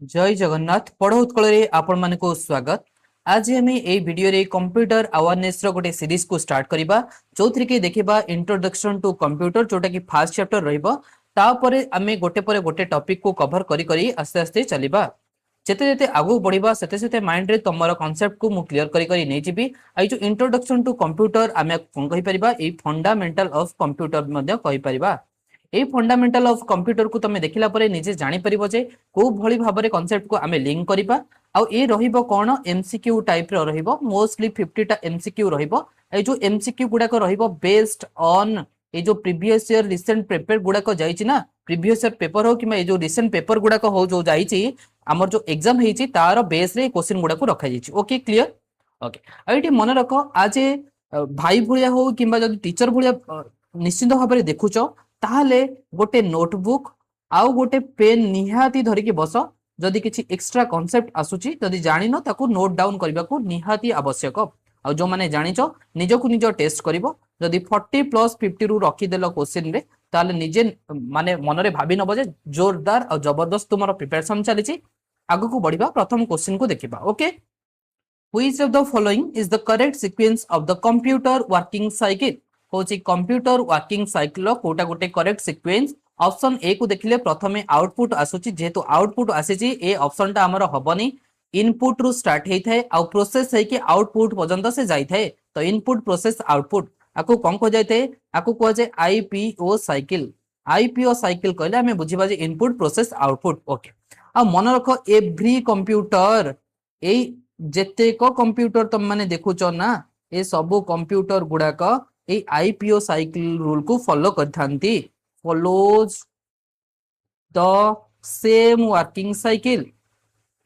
जय जगन्नाथ पढ़ उत्कल आपण मान को स्वागत। आज आम ये वीडियो रे कंप्यूटर अवेयरनेस रो गोटे सीरीज को स्टार्ट करबा जो थी कि देखिबा इंट्रोडक्शन टू कंप्यूटर जोटा कि फर्स्ट चैप्टर रहइबो। तापरे आमे गोटे परे गोटे टॉपिक को कवर करी करी आस्ते आस्ते चलीबा। जेते जेते आगु बढ़िबा सेते सेते माइंड रे तमरो कांसेप्ट को मु क्लियर करी करी नै जिबी। आई जो इंट्रोडक्शन टू कंप्यूटर आमे कोन कहि परिबा ए फंडामेंटल ऑफ कंप्यूटर मध्ये कहि परिबा। ए फंडामेंटल ऑफ कंप्यूटर को तमे देखिला परे निजे जानि परिबो जे को भली भाबरे कांसेप्ट को आमे लिंक करिबा। आ ए रहिबो कोन एमसीक्यू टाइप रो रहिबो मोस्टली 50 टा एमसीक्यू रहिबो। ए जो एमसीक्यू गुडा को रहिबो बेस्ड ऑन ए जो प्रीवियस ईयर रिसेंट पेपर गुडा को जाईची ना प्रीवियस ईयर पेपर हो कि ए जो रिसेंट पेपर गुडा को हो जो जाईची हमर जो एग्जाम हेची तार बेस रे क्वेश्चन गुडा को रखा जाईची। Okay clear. ओके आ एटी मन रखो आज भाई भलिया हो किबा जदी टीचर भलिया निश्चित भाव में देखुच ताहले गोटे नोटबुक आउ गोटे पेन निहाती धरिकी बस। जदि किछि एक्स्ट्रा कांसेप्ट आसुची जदि जानिनो ताकू नोट डाउन करबा को निहाती आवश्यक। आ जो माने जानिचो निजको निज टेस्ट करिवो जदि 40 प्लस 50 रु रखी देलो क्वेश्चन रे ताले निजे माने मन रे भाबी नबो जे जोरदार और जबरदस्त तुमरो प्रिपरेशन चलीची। आगु को बढ़िबा प्रथम क्वेश्चन को देखिबा। Okay which of the following is the correct sequence of the computer working cycle. होची कंप्यूटर वर्किंग साइकिल रो कोटा गोटे करेक्ट सीक्वेंस। ऑप्शन ए को देखिले प्रथमे आउटपुट आसुची जेहेतु आउटपुट आसीची ए ऑप्शन टा हमर हबनी। इनपुट रु स्टार्ट हेइ थाए आ प्रोसेस हेइ कि आउटपुट पर्यंत से जाई थाए तो इनपुट प्रोसेस आउटपुट आकु कोन को जाई थाए आकु को जे आईपीओ साइकिल। आईपीओ साइकिल कहले हमें बुझिबा जे इनपुट प्रोसेस आउटपुट। ओके आ मन रखो एवरी कंप्यूटर ए जेते को कंप्यूटर तुम माने देखुचो ना ए सबु कंप्यूटर गुडा को ए आईपीओ साइकिल रूल को फॉलो करथांती। Follows the same working cycle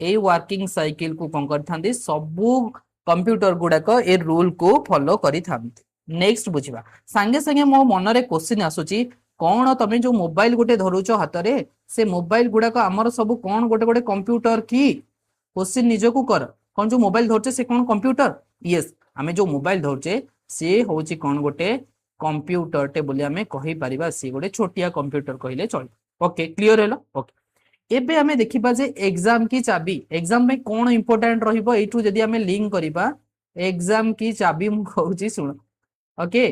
ए वर्किंग साइकिल को कौन करथांती सबु कंप्यूटर गुडा को ए रूल को फॉलो करिथांती। नेक्स्ट बुझिबा संगे संगे मो मन रे क्वेश्चन आसुची कोन तमे जो मोबाइल गोटे धरुचो हाथ रे से मोबाइल गुडा को हमर सबु कोन गोटे गोटे कंप्यूटर की क्वेश्चन निजो को कर कोन जो मोबाइल धरचे से कोन कंप्यूटर। यस आमे जो मोबाइल धरचे से होची कोन गोटे कंप्यूटर टे बोली आमे कहि परिबा से गोटे छोटिया कंप्यूटर कहिले चल। ओके क्लियर हेलो। ओके एबे आमे देखिबा जे एग्जाम की चाबी एग्जाम में कोन इंपोर्टेंट रहिबो एठू जदी आमे लिंक करिबा एग्जाम की चाबी मु कहूची सुन। ओके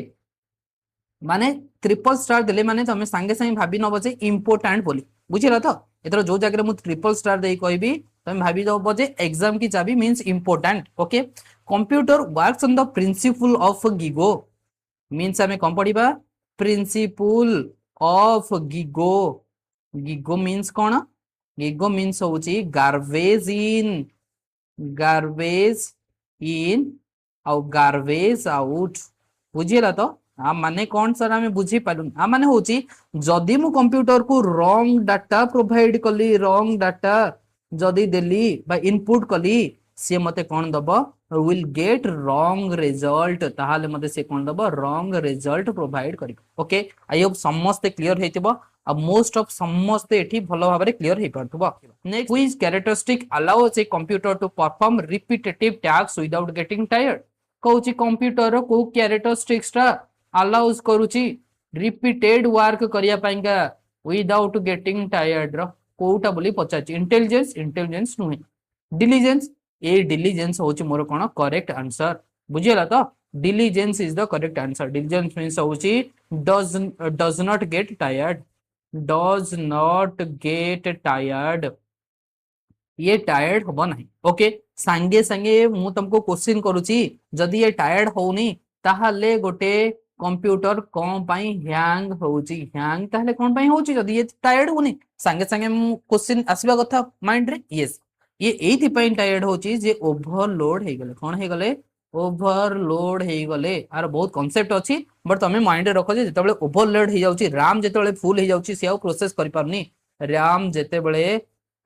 माने ट्रिपल स्टार देले माने तमे संगे संगे भाबी नबो जे इंपोर्टेंट बोली बुझिला तो। एतर जो जगह मु ट्रिपल स्टार देई कहबी तमे भाबी दबो जे एग्जाम की चाबी means important. Okay computer works on the principle of GIGO means आमे कौन पढ़िबा principle of GIGO. GIGO means कौन गिगो मीन्स होची गार्बेज इन और गार्बेज आउट बुझिला तो। आ माने कौन सर आमे बुझी पालुन आ माने होची जदी मु कंप्यूटर को रॉन्ग डाटा प्रोवाइड कली रॉन्ग डाटा जदी देली बा इनपुट कली से मते कौन दबो विल गेट रॉन्ग रिजल्ट ताहाले मते से कोन दबो रॉन्ग रिजल्ट प्रोवाइड करी। ओके आई होप समस्त क्लियर हेतिबो आ मोस्ट ऑफ समस्त एठी भलो भाबरे क्लियर हे परतबो। Next which characteristic allows a computer to perform repetitive task without getting tired. कहूची कंप्यूटर रो को कैरेक्टरिस्टिक्स ता अलाउज करूची रिपीटेड वर्क करिया पाइंगा विदाउट गेटिंग टायर्ड रो कोउटा बोली पचाची। इंटेलिजेंस नुहे डिलिजेंस ए डिलिजेंस होची मोर कोन करेक्ट आंसर बुझियला तो। Diligence is the correct answer. Diligence means होची डज नॉट गेट टायर्ड ये टायर्ड होबो नहीं। ओके संगे संगे मु तुमको क्वेश्चन करूची जदी ये टायर्ड होनी ताहाले गोटे कंप्यूटर कोन पई हैंग होची हैंग ताहाले कोन पई होची जदी ये टायर्ड होनी संगे संगे क्वेश्चन आसीबा कथा माइंड रे। यस ये एथि पई टायर्ड होची जे ओवरलोड हे गले कोन हे गले ओवरलोड हे गले। आर बहुत कांसेप्ट अछि बट तमे माइंड रे रखो जे जेतेबेले ओवरलोड हे जाउची रैम जेतेबेले फुल हे जाउची से आ प्रोसेस करि पारनी रैम जेतेबेले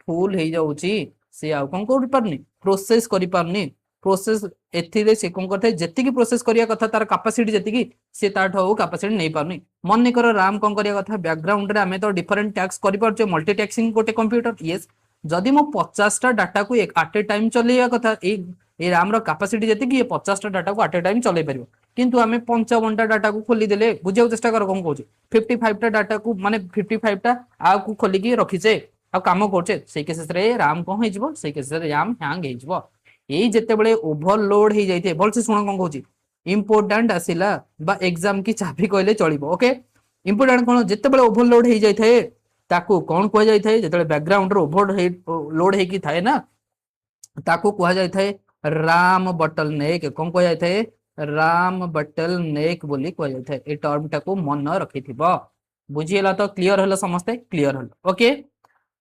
फुल हे जाउची से आ कोन करि पारनी प्रोसेस करि पारनी। प्रोसेस एथिरे से कोन करथे जेति की प्रोसेस करिया कथा तार कैपेसिटी जेति की से ताठ हो कैपेसिटी नै पारनी। मन नै कर रैम कोन करिया कथा बैकग्राउंड रे हमें तो डिफरेंट टास्क करि पारछे मल्टीटास्किंग गोटे कंप्यूटर। यस जदि मो 50 टा डाटा को एक एट ए टाइम चलेया कथा ए रैम रो कैपेसिटी जेति की 50 टा डाटा को एट ए टाइम चले परिबो किंतु हमें 55 टा डाटा को खोली देले बुझियो चेष्टा कर कोन कहूची 55 टा डाटा को माने 55 टा आ को खोली की रखिसे आ काम करछे सेही केसेस रे RAM कोन हे जिवो सेही केसेस रे RAM हैंग हे जिवो एई जेते बेले ओवरलोड हे जाइते बोल से सुन कोन कहूची इंपोर्टेंट आसिला बा एग्जाम की चाबी कहले चलिबो ओके इंपोर्टेंट कोन जेते बेले ओवरलोड हे जाय थाए ताकू कोन कहै जाय थाए जेते बैकग्राउंड रो ओवरलोड हे की थाए ना ताकू कहै जाय थाए RAM बटलनेक कोन कहै जाय थाए RAM बटलनेक बोली कहै जाय थाए ए टर्म टाकू मन रखिथिबो बुझियला तो क्लियर हलो समस्ते क्लियर हलो ओके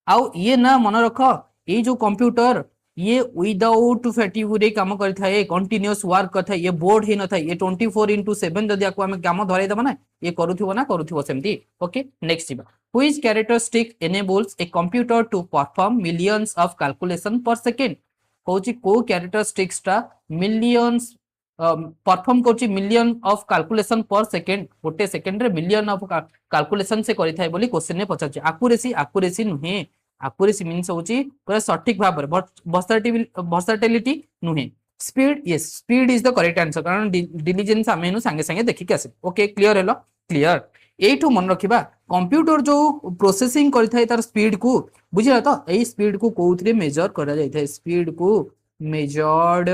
आउ ये ना मन रख ये जो कंप्यूटर ये विदाउट फैटिग रे काम करथाए कंटीन्यूअस वर्क करथाए ये बोर्ड ही न थाए ये 24/7 जदी आको हम काम धरै दबा ना ये करूथिबो सेमती ओके नेक्स्ट जीवा which characteristic enables a computer to perform millions of calculation per second कहूची को कैरेक्टरिस्टिक्स टा मिलियंस परफॉर्म करची million of calculation per second गोटे सेकंड रे मिलियन ऑफ कैलकुलेशन से करि थाए बोली क्वेश्चन ने पचारची एक्यूरेसी नुहे एक्यूरेसी मींस होची पूरा सटीक भाबरे वर्सेटिलिटी नुहे speed yes speed is the correct answer कारण डिलीजेंस आमे नु संगे संगे देखि के आसे ओके क्लियर हेलो क्लियर एठू मन रखिबा कंप्यूटर जो प्रोसेसिंग करि थाए तार स्पीड को बुझिला तो एई स्पीड को कोउथरे मेजर करा जाय थाए स्पीड को मेजर्ड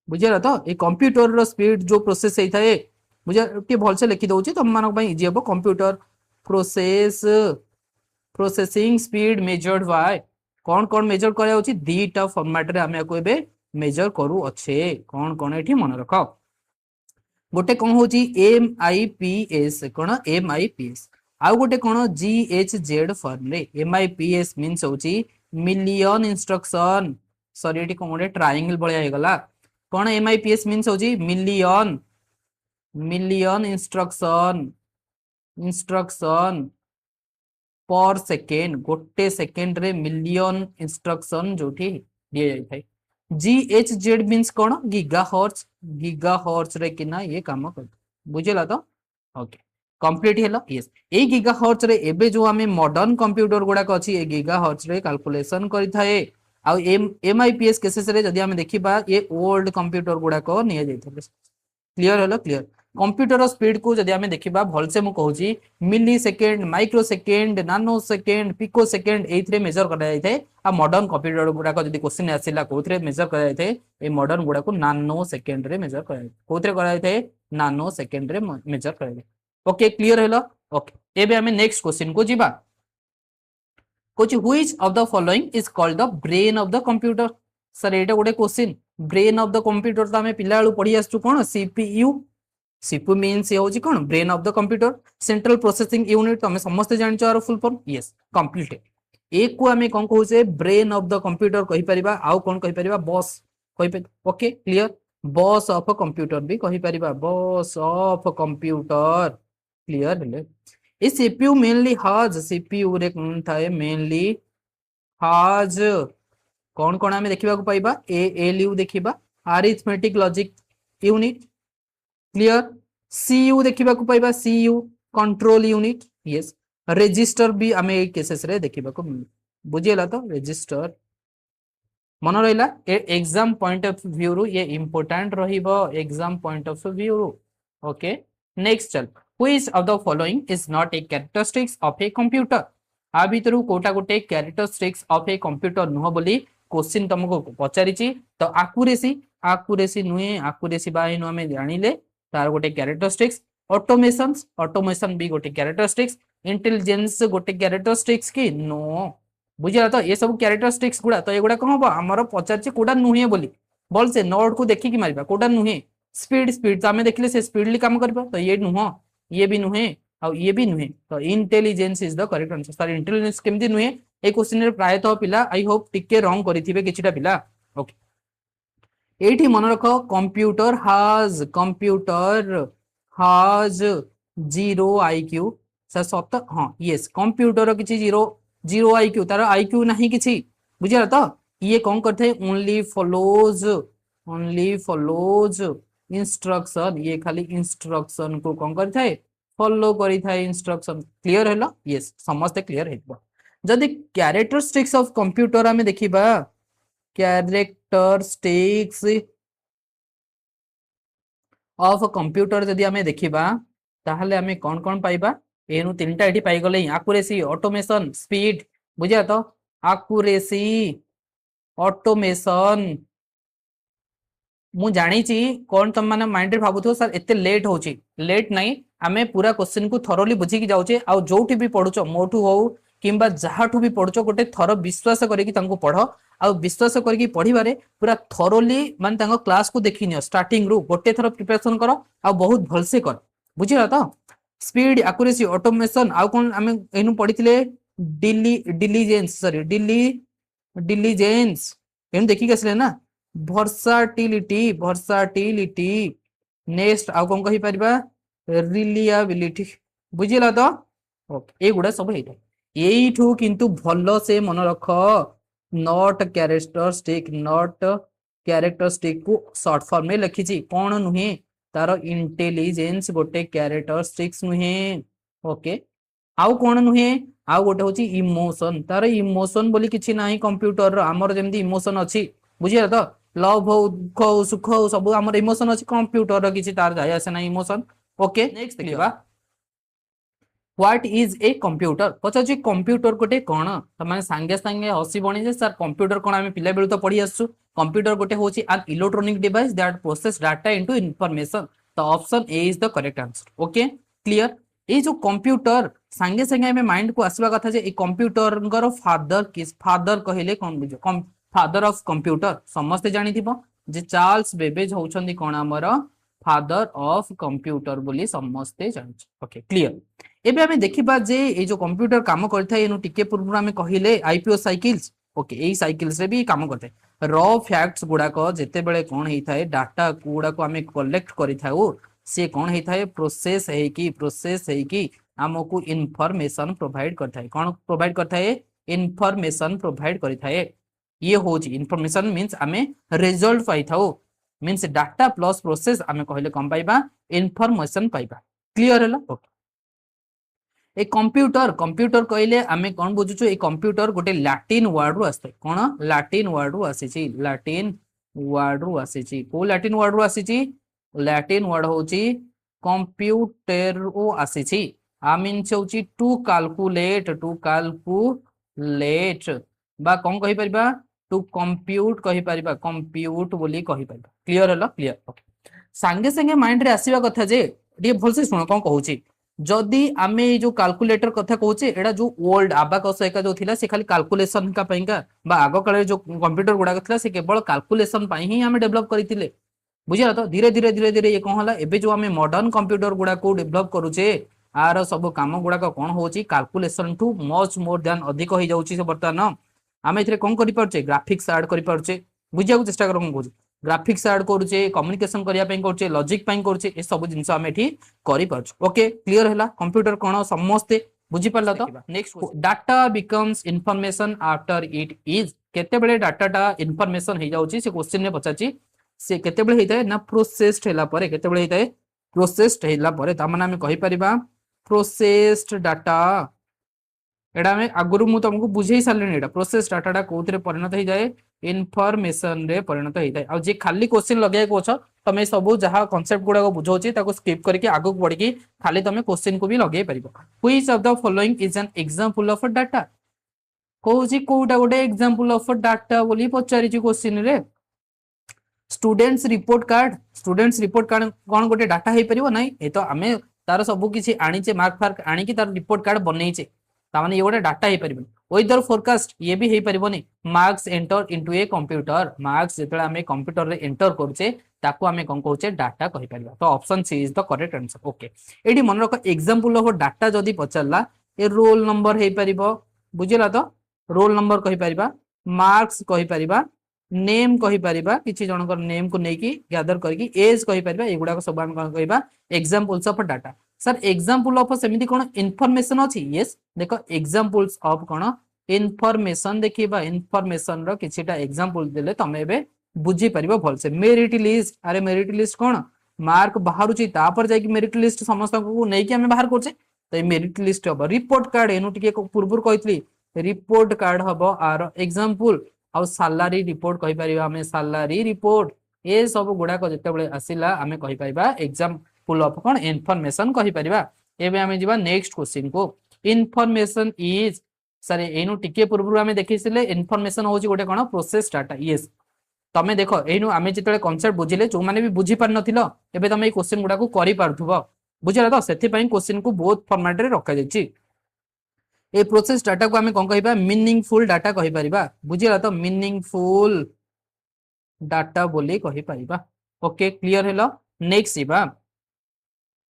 बुझिला तो ए कंप्यूटर रो स्पीड जो प्रोसेस हे थाए बुझा के भल से लिखि दउची तुम मानक पई इजी हबो computer processing speed measured by कौन कौन मेजर करा होची दीटा फॉर्मेट रे हमें को एबे मेजर करू अच्छे कौन एठी मन रख गोटे कौन होची MIPS कोन MIPS आउ गोटे कौन GHZ फॉर्म रे MIPS मींस होची मिलियन इंस्ट्रक्शन सॉरी एठी कोन गोटे ट्रायंगल बळिया हे गला कौन MIPS मींस होची मिलियन इंस्ट्रक्शन पर सेकेंड गोटे सेकेंड रे मिलियन इंस्ट्रक्शन जोठी दिए जाय थाए GHZ मींस कोन गीगाहर्ट्ज रे किना ये काम कर बुझिला तो ओके कंप्लीट हेलो यस ए गीगाहर्ट्ज रे एबे जो हमें मॉडर्न कंप्यूटर गुडा को अछि ए गीगाहर्ट्ज रे कैलकुलेशन करि थाए आ MIPS केसेस रे जदी हम देखिबा ये ओल्ड कंप्यूटर गुडा को निया जाय थाए क्लियर हेलो क्लियर कंप्यूटर स्पीड को जदी हमें देखिबा भल से मु कहूची मिली सेकेंड माइक्रो सेकेंड नानो सेकेंड पिको सेकेंड एथरे मेजर करा जाय थाए आ मॉडर्न कंप्यूटर गुडा को जदी क्वेश्चन आसिला कोथरे मेजर करा जाय थाए ए मॉडर्न गुडा को नानो सेकेंड रे मेजर करा जाय कोथरे करा जाय थाए नानो सेकेंड रे मेजर करा जाय ओके क्लियर हेलो ओके एबे हमें नेक्स्ट क्वेश्चन को जीबा कोची which of the following is called the brain of the computer sir एटा गोटे question brain of the computer तो हमें पिला बेलू पढ़ी आसछु कोन CPU मीन्स ये होची कोन brain of the computer central processing unit तो हमें समस्त जानचो आरो फुल फॉर्म यस कंप्लीट एक को हमें कोन कहूचे ब्रेन ऑफ द कंप्यूटर कहि परिबा आउ कोन कहि परिबा बॉस कहि okay clear boss of computer भी कहि परिबा बॉस ऑफ कंप्यूटर क्लियर हेले ए CPU मेनली हाज CPU रे कोन थाए मेनली हाज कौन हमें देखा पाइबा ALU देखिबा arithmetic logic unit clear CU देखा पाइबा CU control unit yes register भी आमे ए केसेस रे देखिबा को बुझियला तो रजिस्टर मन रहिला एग्जाम पॉइंट ऑफ व्यू रु ये इंपोर्टेंट रहिबो एग्जाम पॉइंट ऑफ व्यू रु ओके नेक्स्ट चल which of the following is not a characteristics of a computer आ भीतरु कोटा गोटे कैरेक्टरिस्टिक्स ऑफ ए कंप्यूटर नुह बोली क्वेश्चन तुमको पचारि तो एक्यूरेसी नुहे एक्यूरेसी बाय नु हमें जानिले तार गोटे कैरेक्टरिस्टिक्स ऑटोमेशन भी गोटे कैरेक्टरिस्टिक्स इंटेलिजेंस गोटे कैरेक्टरिस्टिक्स की नो बुझिला तो ये सब कैरेक्टरिस्टिक्स गुडा तो एगुडा कौन हम आमर पचार कोडा नुहे बोली बोल से नोट को देखिकी मारिबा कोडा नुहे स्पीड तो आम देखले से स्पीडली काम करबा तो ये नुह ये भी नुहे और ये भी नुहे तो intelligence is the correct answer sir intelligence केमती नुहे ए क्वेश्चन रे प्रायतः पिला आई होप टिके रॉन्ग करिथिबे किछिटा पिला ओके एठी मन रखो कंप्यूटर हाज 0 IQ सर सत हां यस कंप्यूटर किछि 0 IQ तार IQ नहीं किछि बुझिला तो ये कोन करथे ओनली फॉलोज इंस्ट्रक्शन ये खाली इंस्ट्रक्शन को कोन करथे फॉलो करि थाए इंस्ट्रक्शन क्लियर हेलो यस समस्त क्लियर हेतबो जदि कैरेक्टरिस्टिक्स ऑफ कंप्यूटर हमें देखिबा कैरेक्टरिस्टिक्स ऑफ कंप्यूटर जदि हमें देखिबा ताहले हमें कोन पाइबा एनु तीनटा एठी पाई गले एक्यूरेसी ऑटोमेशन स्पीड बुझिया तो आकुरेसी ऑटोमेशन मु जानी कौन तुम मैंने माइंड रे भाबुथो सर एते लेट होची लेट नहीं आमे पूरा क्वेश्चन को थरोली बुझी की जाउचे आ जोठी भी पढुचो मोठू हो किंबा जहाठू भी पढुचो गोटे थरो विश्वास करिकी तांको पढो आ विश्वास करिकी पढिबारे पूरा थरोली माने तांको क्लास को देखिनियो स्टार्टिंग रु गोटे थरो प्रिपरेशन करो आ बहुत भलसे कर बुझिला तो स्पीड एक्यूरेसी ऑटोमेशन आ कोन आमे एनु पढिथिले डिलीजेंस सॉरी डिलीजेंस एनु देखि गसले ना वर्साटिलिटी वर्साटिलिटी नेक्स्ट आउ कौन कहि परिबा रिलायबिलिटी बुझिला तो ओके एगुडा सब हेता एइठू किंतु भलो से मन रख नॉट कैरेक्टरिस्टिक को शॉर्ट फॉर्म में लिखी छी कोन नुहे तार इंटेलिजेंस गोटे कैरेक्टरिस्टिक्स नुहे ओके आउ कोन नुहे आउ गोटे होची इमोशन तार इमोशन बोली किछि नाही कंप्यूटर रो हमर जेमदी इमोशन अछि बुझिला तो लव हो दुख हो सुख हो सब हमर इमोशन अछि कंप्यूटर रो किछि तार जाय आसे ना इमोशन ओके नेक्स्ट देखिबा व्हाट इज ए कंप्यूटर पछाची कंप्यूटर गोटे कोन तमाने संगे संगे हसी बणी जे सर कंप्यूटर कोन आमे पिला बेलु तो पढी आसु कंप्यूटर गोटे होची an electronic device that process data into information the option A is the correct answer okay clear ए जो कंप्यूटर संगे संगे हमें माइंड को आसवा कथा जे ए कंप्यूटर गर फादर कहिले कोन बुझो फादर ऑफ कंप्यूटर समस्त जानि थिबो जे चार्ल्स बेबेज होउछंदी कोन हमर फादर ऑफ कंप्यूटर बोली समस्ते जानि ओके क्लियर एबे हमें देखिबा जे ए जो कंप्यूटर काम करथाय एनु टिके पूर्व हमें कहिले आईपीओ साइकिल्स ओके एई साइकिल्स रे भी काम करथाय रॉ फैक्ट्स गुडा को जेते बेले कोन हेइथाय डाटा गुडा को हमें कलेक्ट करिथाउ से कोन हेइथाय प्रोसेस है कि हमको इनफॉरमेशन प्रोवाइड करथाय कोन प्रोवाइड करथाय इनफॉरमेशन प्रोवाइड करथाय ये होची इनफॉरमेशन मींस हमें रिजल्ट पाइथाउ मींस डाटा प्लस प्रोसेस हमें कहले कम पाइबा इनफॉरमेशन पाइबा क्लियर हैला ओके ए कंप्यूटर कहले आमे कोन बुझुछु ए कंप्यूटर गोटे लैटिन वर्ड रु आस्ते कोन लैटिन वर्ड रु आसीची को लैटिन वर्ड रु आसीची लैटिन वर्ड होची कंप्यूटर ओ आसीची आ मीन्स होची टू कैलकुलेट बा कोन कहि परिबा टू कंप्यूट कहि परिबा कंप्यूट बोली कहि परिबा क्लियर हला क्लियर ओके संगे संगे माइंड रे आसीबा कथा जे डी भलसे सुन कोन कहूची जदि आमे जो कैलकुलेटर कथा कहूचे एडा जो ओल्ड अबाकस एका जो थिला से खाली कैलकुलेशन का पइका बा आगो काले जो कंप्यूटर गुडा थिला से केवल कैलकुलेशन पई ही हमें डेवलप करितिले बुझिला तो धीरे धीरे ये कोन हला एबे जो हमें मॉडर्न कंप्यूटर गुडा को डेवलप करूचे आर सब काम गुडा कोन होची calculation too much more than अधिक हो जाउची से बर्तमान आमे इथरे कोन करि परचे ग्राफिक्स ऐड करि परचे बुझिया को चेष्टा करू कोन कहूची ग्राफिक्स ऐड करूचे कम्युनिकेशन करिया पई करूचे लॉजिक पई करूचे ए सब जिंस हमें एठी करि परछ ओके क्लियर हैला कंप्यूटर कोन समस्ते बुझी परला तो next data becomes information after it is केते बेले डाटाटा इंफॉर्मेशन हे जाउची से क्वेश्चन ने पचाची से केते बेले हेताय ना प्रोसेस्ड हैला परे केते बेले हेताय प्रोसेस्ड हैला परे ता माने हम कहि परिबा प्रोसेस्ड डाटा एडा में आगुरु मु तुमको बुझेई सारलेनी एडा प्रोसेस डाटाटा कोथरे परिणत हो जाए इनफॉरमेशन रे परिणत हो जाए आ जे खाली क्वेश्चन लगाय कोछ तमे सब जहा कांसेप्ट गुडा को बुझौची ताको स्किप करके आगु बढ़ी की खाली तमे क्वेश्चन को भी लगाय परिबो which of the following is an example of data कोजी कोडा गोटे एग्जांपल ऑफ डाटा बोली पचारि छि क्वेश्चन रे स्टूडेंट्स रिपोर्ट कार्ड कोन गोटे डाटा हे परिबो नै ए तो हमें तार सब किछि आनी छे मार्क फार्क आनी की तार रिपोर्ट कार्ड बनै छे तामाने ये गोटे डाटा हे परिबो वेदर फोरकास्ट ये भी हे परिबोनी marks enter into a computer marks जेतला हमें कंप्यूटर रे एंटर करछे ताको हमें कोन कहउछे डाटा कहि परिबा तो option C is the correct answer okay एडी मन रख एग्जांपल ऑफ डाटा जदी पचरला ए रोल नंबर हे परिबो बुझिला तो रोल नंबर कहि परिबा मार्क्स कहि परिबा नेम कहि परिबा किछि जनकर नेम को नेकी गैदर करके एज कहि परिबा एगुडा को सब हम कहबा examples of data sir example of सेमिति कोन इन्फॉर्मेशन अछि यस देखो एग्जांपल्स ऑफ कोन इन्फॉर्मेशन देखिबा इन्फॉर्मेशन रो किछिटा एग्जांपल देले तमे बे बुझी परिबो भलसे मेरिट लिस्ट अरे मेरिट लिस्ट कोन मार्क बाहरु छि तापर जाय कि मेरिट लिस्ट समस्त को नै कि हमें बाहर करछे तो मेरिट लिस्ट हबो रिपोर्ट कार्ड एनु टिके पूर्वपुर कहितली रिपोर्ट कार्ड हबो आर एग्जांपल आ सैलरी रिपोर्ट कहि परिबा हमें सैलरी रिपोर्ट ए सब गुडा को जते बेले आसिला हमें कहि परिबा एग्जांपल ऑफ कोन इन्फॉर्मेशन कहि परिबा एबे हमें जिबा नेक्स्ट क्वेश्चन को इन्फॉर्मेशन इज सर एनु टिके पूर्व आम देखिले इनफॉरमेशन हूँ गोटे कौन प्रोसेस डाटा यस तमें देख एनु आम जो कनसेप्ट बुझिले जो मैंने भी बुझी पार नथिलो एबे तमे क्वेश्चन गुडा करि पारथुबो बुझिला तो सेति पई क्वेश्चन को बहुत फॉर्मेट रे रखा जायछि ए प्रोसेस डाटा को आम कौन कहिबा मीनिंगफुल डाटा कहि परिबा बुझिला तो मीनिंगफुल डाटा बोली कहि परिबा ओके क्लियर हेलो नेक्स्ट इबा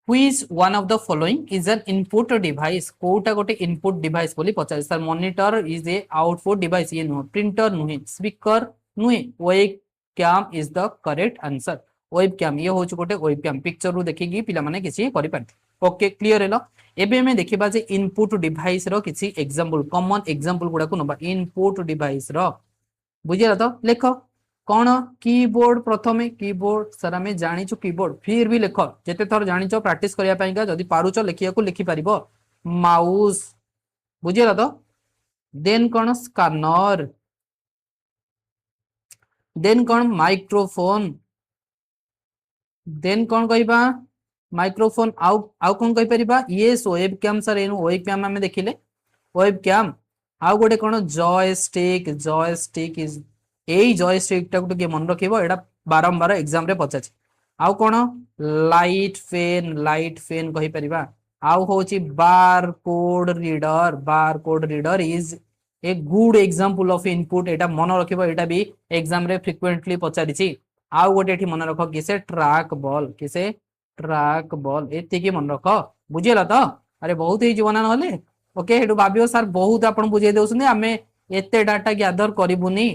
Which one of the following is an input device कोटा गोटे इनपुट डिवाइस बोली पचार sir monitor is a output device ये नुह प्रिंटर नुहे स्पीकर नुहे webcam is the correct answer webcam ये होच गोटे वेब कैम पिक्चर रु देखिकी पिला माने किछि करि पारथि ओके क्लियर हेलो एबे हमें देखिबा जे इनपुट डिवाइस रो किछि एग्जांपल कॉमन एग्जांपल गुडा को नबा इनपुट डिवाइस रो बुझिला तो लेख कौन कीबोर्ड प्रथमे कीबोर्ड सर आम जानीचु कीबोर्ड फिर भी लेख जिते थर जानिच प्रैक्टिस करने जदि पारुच लिखिया लिखि पार माउस बुझीला तो देन कौन स्कैनर देन कौन माइक्रोफोन देन कौन कहबा माइक्रोफोन आउ कौन कहि परिबा यस वेब कैम सर एनु वेब कैम आम देखिले वेब कैम आउ गोटे कौन जॉयस्टिक इज यही जॉयस्टिक टाक टिके मन रखिबो एटा बारंबार एग्जाम रे पचाछि आउ कोन लाइट फेन कहि परिबा आउ होची bar code reader is a good example of input एटा मन रखिबो एटा भी एग्जाम रे फ्रिक्वेंटली पचारिछि आउ गोटे एठी मन रख किसे ट्रैक बॉल एति की मन रख बुझिला तो अरे बहुत ही जीवन नहले ओके हेडु भाबियो सर बहुत आपण बुझे देउसनी आमे एते डाटा गैदर करिबुनी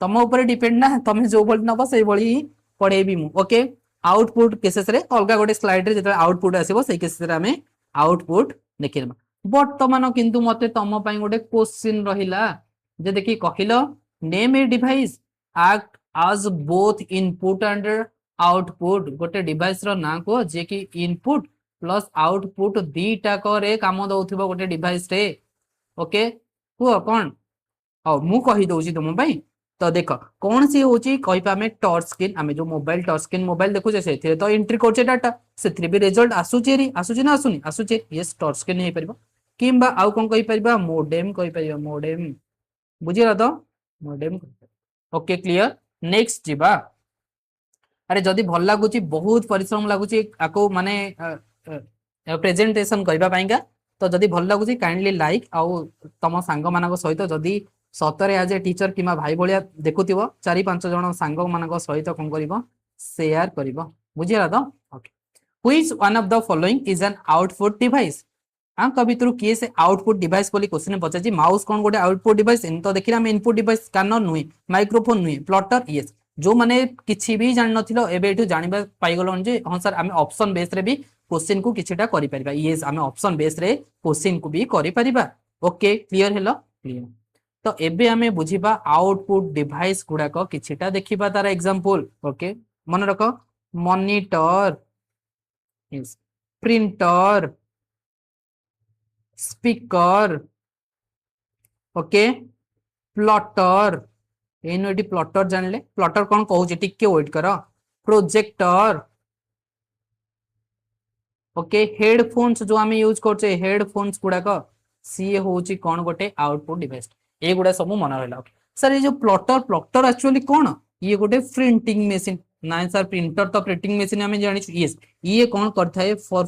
तम ऊपर डिपेंड ना तमे जो बोल नबो से बोली पढेबी मु ओके आउटपुट केसेस रे अलगा गोटे स्लाइड रे जेते आउटपुट आसीबो से केसेस रे हमें आउटपुट देखिबा वर्तमान किंतु मते तम पई गोटे क्वेश्चन रहिला जे देखि कहिलो name a device act as both input and output गोटे डिवाइस रो ना को जे कि इनपुट प्लस आउटपुट दीटा करे काम दउथिबो गोटे डिवाइस रे ओके को कोन आ मु कहि दउची तुम पई तो देख कौन सी होची कहिपा हमें टच स्क्रीन आमे जो मोबाइल टच स्क्रीन मोबाइल देखु जे सेथिरे तो एंट्री करछे डाटा सेथिरे भी रिजल्ट आसुची ना आसुनी आसुचे यस टच स्क्रीन हे परबो किंबा आउ कोन कहि परबा मोडेम कहि परबा मोडेम बुझिला तो मोडेम ओके क्लियर नेक्स्ट जिबा अरे जदी भल लागुची बहुत परिश्रम लागुची आको माने प्रेजेंटेशन करबा पाइंगा तो जदी भल लागुची काइंडली लाइक आउ तम सांग मानक सहित जदी सतरे आज ए टीचर किमा भाई भलिया देखुथिबो 4-5 जण सांग मानक सहित कोन करिवो शेयर करिवो बुझिला तो okay which one of the following is an output device आ कवित्रु किए से आउटपुट डिवाइस बोली क्वेश्चन पचाची माउस कोन गोटे आउटपुट डिवाइस इन तो देखिला हम इनपुट डिवाइस स्कैनर नुई माइक्रोफोन नुई प्लॉटर यस जो माने किछि भी जान नथिलो एबे एठु जानिबा पाई गलोन जे हां सर हमें ऑप्शन बेस रे भी क्वेश्चन को किछिटा करि परिबा यस हमें ऑप्शन बेस रे क्वेश्चन को भी करि परिबा ओके क्लियर हेलो क्लियर तो एबे हमें बुझिबा आउटपुट डिवाइस गुडा को किछिटा देखिबा तार एग्जांपल ओके मन रखो monitor yes printer speaker okay plotter एनोडी प्लॉटर जानले प्लॉटर कौन कहूची टिके वेट करो प्रोजेक्टर ओके हेडफोन्स जो आम यूज करछे हेडफोन्स गुडाक सी होची कौन गोटे आउटपुट डिवाइस ए गुडा सब मन रहला ओके सर ये जो प्लॉटर एक्चुअली कौन ये गोटे प्रिंटिंग मशीन ना सर प्रिंटर तो प्रिंटिंग मशीन आम जानी यस ये कौन करता है फॉर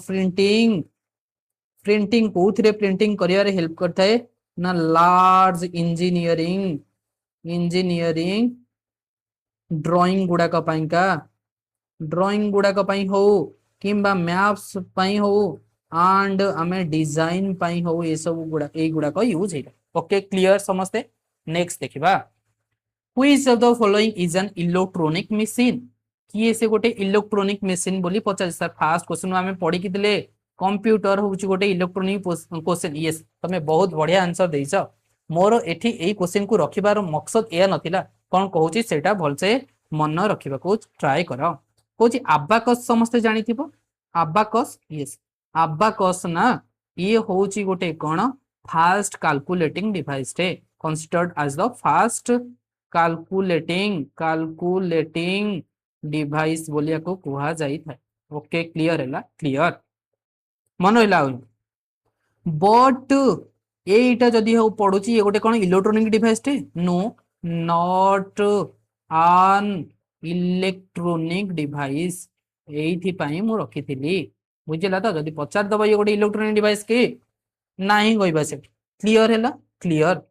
प्रिंटिंग कोथिरे प्रिंटिंग करियारे हेल्प करता है ना लार्ज इंजीनियरिंग ड्राइंग गुडाक पाइंका ड्राइंग गुडाक पाई हो किंबा मैप्स पाई हो एंड आमे डिजाइन पाई हो ये सब गुडाक यूज हेला ओके क्लियर समझते नेक्स्ट देखिबा which of the following is an electronic machine किए से गोटे इलेक्ट्रॉनिक मशीन बोली पचार सर फास्ट क्वेश्चन आमे पढी कि दिले कंप्यूटर होची गोटे इलेक्ट्रॉनिक क्वेश्चन यस तमे बहुत बढ़िया आंसर देइछ मोर एठी एई क्वेश्चन को रखिबार मकसद ए नथिला कोन कहूची सेटा भलसे मन रखिबा को ट्राई करो कहूची अबाकस समस्त जानिथिबो अबाकस यस अबाकस ना ये होची गोटे कोन फास्ट कैलकुलेटिंग डिवाइस टे considered as the fast calculating device बोलिया को कुहा जाई था ओके क्लियर हैला क्लियर मन हैला बट एटा जदि हो पडुची ये गोटे कोन इलेक्ट्रोनिक डिवाइस टे नो नॉट आन इलेक्ट्रोनिक डिवाइस एथि पई मु रखिथिली बुझिला तो जदि पचार दबा ये गोटे इलेक्ट्रोनिक डिवाइस के नाही कहबा से क्लियर हैला क्लियर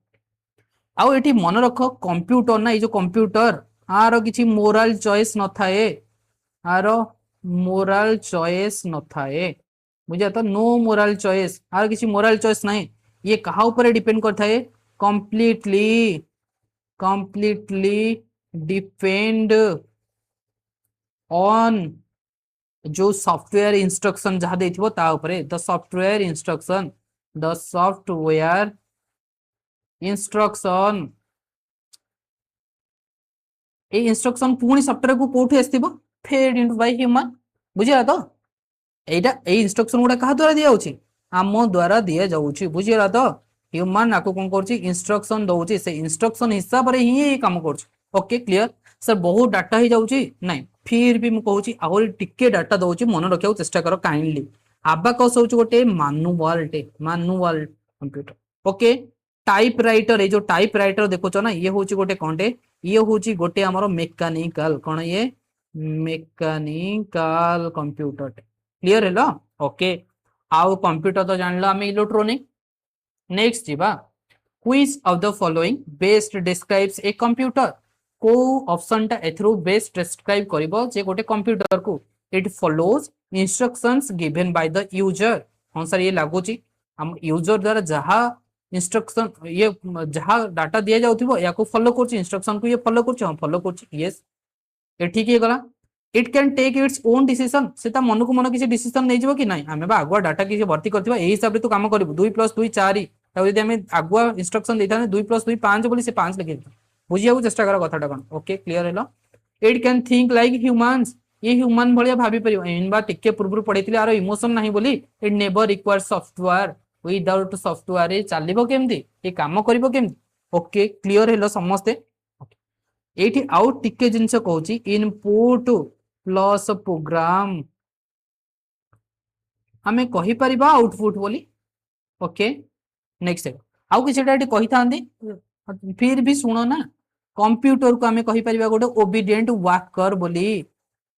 आउ एठी मन रख कंप्यूटर ना ये जो कंप्यूटर आरो किछि मोरल चॉइस न थाए आर मोरल चॉइस न थाए बुझा तो नो मोरल चॉइस आर किसी मोरल चॉइस नहीं ये कहा ऊपर डिपेंड करता है कंप्लीटली कंप्लीटली डिपेंड ऑन जो सॉफ्टवेयर इंस्ट्रक्शन जहाँ देथिबो ता ऊपर the software instruction the software instruction A instruction पुणी सॉफ्टवेयर को कोठे आस्तिबो फेड इनटू बाय ह्यूमन बुझिला तो एटा ए इंस्ट्रक्शन गुडा कहा द्वारा दिया होची आम द्वारा दिया जाउची बुझिला तो ह्यूमन आको कोन करची इंस्ट्रक्शन दउची से इंस्ट्रक्शन हिसाब रे ही काम करची ओके क्लियर सर बहुत डाटा ही जाउची नहीं फिर भी मु कहूची आहुरी टिके डाटा दउची मन रखियो चेष्टा करो काइंडली आबाकस होची गोटे मैनुअल कंप्यूटर ओके टाइपराइटर ये जो टाइपराइटर देखो ना ये होची गोटे कोंटे ये होची गोटे हमरो मेकानिकल कोन ये मेकानिकल कंप्यूटर क्लियर है ओके आउ कंप्यूटर तो जानलो आम इलेक्ट्रोनिक नेक्स्ट जीवा which of the following best describes a computer को ऑप्शन टा एथरो बेस्ट डिस्क्राइब करिवो जे गोटे कंप्यूटर को it follows instructions given by the user हां सर ये लागोची हम यूजर द्वारा जहा इंस्ट्रक्शन ये जहा डाटा दिया जाउथिबो या को फॉलो करची इंस्ट्रक्शन को ये फॉलो करची हम फॉलो करची यस ए ठीक है गला it can take its own decision से मन को मन किसी डिसीजन नहीं जीवो कि नहीं आमे बा आगुआ डाटा किसी भर्ती करथिबा एही हिसाब रे तू काम करिवो 2 + 2 4 ता यदि आमे आगुआ इंस्ट्रक्शन देथाने 2 + 2 5 बोली से 5 लिखि बुझिया चेष्टा कर कथाटा कोन ओके क्लियर हेलो it can think like humans ये ह्यूमन भलिया भाबी परियो इन बा टिके पूर्व पढिथिले आरो इमोशन नाही बोली it never requires software without software ए चलिबो केमती ए काम करिवो केमती ओके क्लियर हेलो समस्ते एठी आउट टिके जिंस कहूची इनपुट प्लस प्रोग्राम हमें कहि परिबा आउटपुट बोली ओके नेक्स्ट आउ किछटा एठी कहि थांदी फिर भी सुनो ना कंप्यूटर को हमें कहि परिबा गोटे ओबीडिएंट वर्कर बोली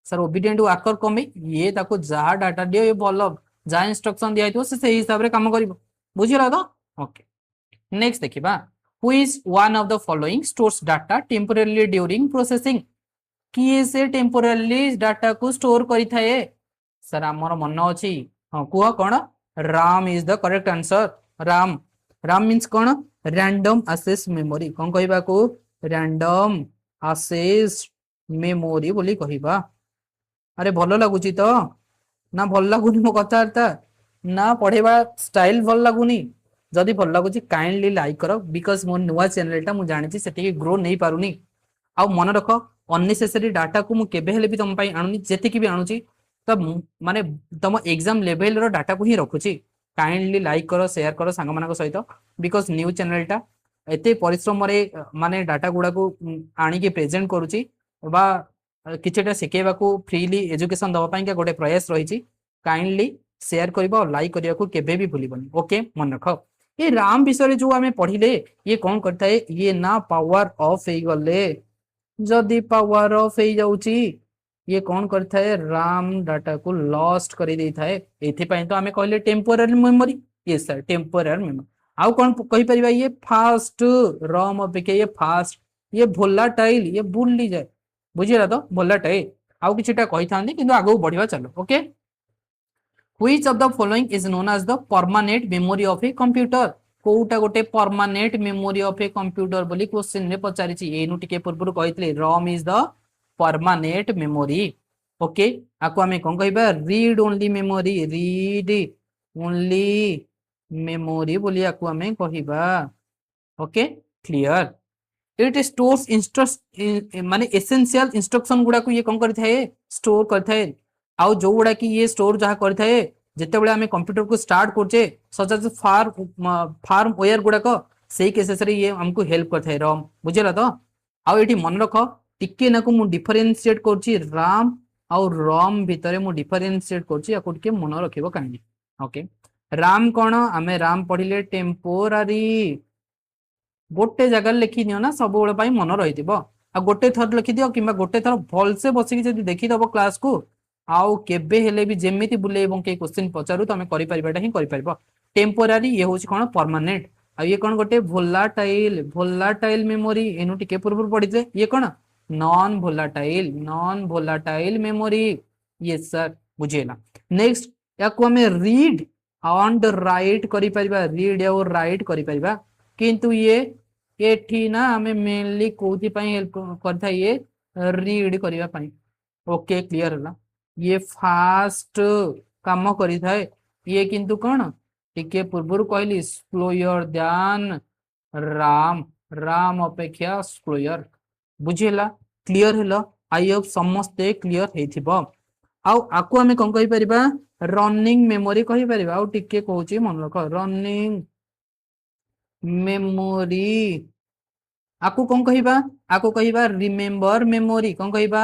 सर ओबीडिएंट वर्कर कमे ये ताको जा डाटा दियो ये बोल जा इंस्ट्रक्शन दिया तो से हिसाब रे काम करिवो बुझिला तो ओके नेक्स्ट देखिबा which one of the following stores data temporary during processing किए से टेम्पोरेरी डाटा को स्टोर करि थाए सर हमर मन अछि हां कुह कोन RAM is the correct answer RAM RAM means कोन रैंडम एक्सेस मेमोरी कोन कहबा को रैंडम एक्सेस मेमोरी बोली कहबा अरे भलो लागुची तो ना भल लागुनी मो कथार्ता ना पढ़ेबा स्टाइल भल लागुनी जदि भल लागुची काइंडली लाइक करो बिकॉज मो नुवा चैनल टा मु जानि सेठी ग्रो नहीं पारुनी आ मन रख अननेसेसरी डाटा को मु केबे हेले भी तुम पई आनुनी जेतिकी भी आनुची तो माने तुम एग्जाम लेवल रो डाटा को ही रखुची काइंडली लाइक करो शेयर करो सांग मानक सहित बिकॉज न्यू चैनल टा एते परिश्रम रे माने डाटा गुडा को आनी के प्रेजेंट करूची बा किछटा सिकेबा को फ्रीली एजुकेशन दवा पाई का गोटे प्रयास रही काइंडली शेयर करबा और लाइक करिया को केबे भी भूलिबनी ओके मन रख ये राम विषय जो आमे पढ़िले ये कौन करता है ये ना पावर ऑफ हे गले जदि पावर ऑफ हे जाउची ये कौन करता है राम डाटा को लॉस्ट करी देता है एथि पई तो आमे कहले temporary memory yes sir temporary memory आउ कौन कहि परिबा ये फास्ट रॉम अपेक्षा ये फास्ट ये वोलाटाइल ये भूली जाए बुझिला तो वोलाटाइल आउ किछटा कहि थांदी किंतु आगो बढ़िबा चलो okay which of the following is known as the permanent memory of a computer कोउटा गोटे permanent memory of a computer बोली क्वेश्चन रे पचारि छि एनु टिके पूर्व कहितले ROM is the permanent memory okay आको हमें कोन कहबा रीड ओनली मेमोरी बोली आको हमें कहबा ओके क्लियर इट स्टोर्स माने एसेंशियल इंस्ट्रक्शन गुडा को ये कोन करथाय स्टोर करथाय आउ जो गुडा की ये स्टोर जहा करथाय जेते बेले हमें कंप्यूटर को स्टार्ट करछे सच एज फार्म वेयर गुडा को सेही केसेस रे ये हमको हेल्प करथाय रॉम बुझला तो आउ एठी मन रख टिके ना को मु डिफरेंशिएट करछि राम और रॉम भितरे मु डिफरेंशिएट करछि याको टिके मन रखिबो कानी ओके राम कौन आमे राम पढ़िले टेम्पोरारी गोटे जगह लिखि नियो ना सब बेले मन रही आ गोटे थर लिखि दियो किंबा गोटे थर भलसे बसिकी जदि देखिदब क्लास को आउ केबे हेले भी जेमिति बुले के क्वेश्चन पचारू तमे करि परिबाटा ही करि परिबो टेम्पोरारी ये होची कोन परमानेंट आ ये कोन गोटे भोलाटाइल मेमोरी एनु टिके पूर्व पढ़िजे ये कोन non volatile memory yes sir बुझेला नेक्स्ट याको हमें रीड एंड राइट करि परिबा रीड और राइट करि परिबा किंतु ये एठी ना हमें मेनली कोथि पई हेल्प करथा ये रीड करिवा पई ओके क्लियर होला ये फास्ट काम करी थाए ये किंतु कौन टिके पूर्व कहली स्लोयर ध्यान राम राम अपेक्षा स्लोयर बुझेला क्लियर हेलो आई होप समस्ते क्लियर हेथिबो आउ आकु हमें कोन कहि परिबा रनिंग मेमोरी कहि परिबा आउ टिके कहूची मन रख रनिंग मेमोरी आकु कौन कहबा आकु कहबा रिमेम्बर मेमोरी कौन कहबा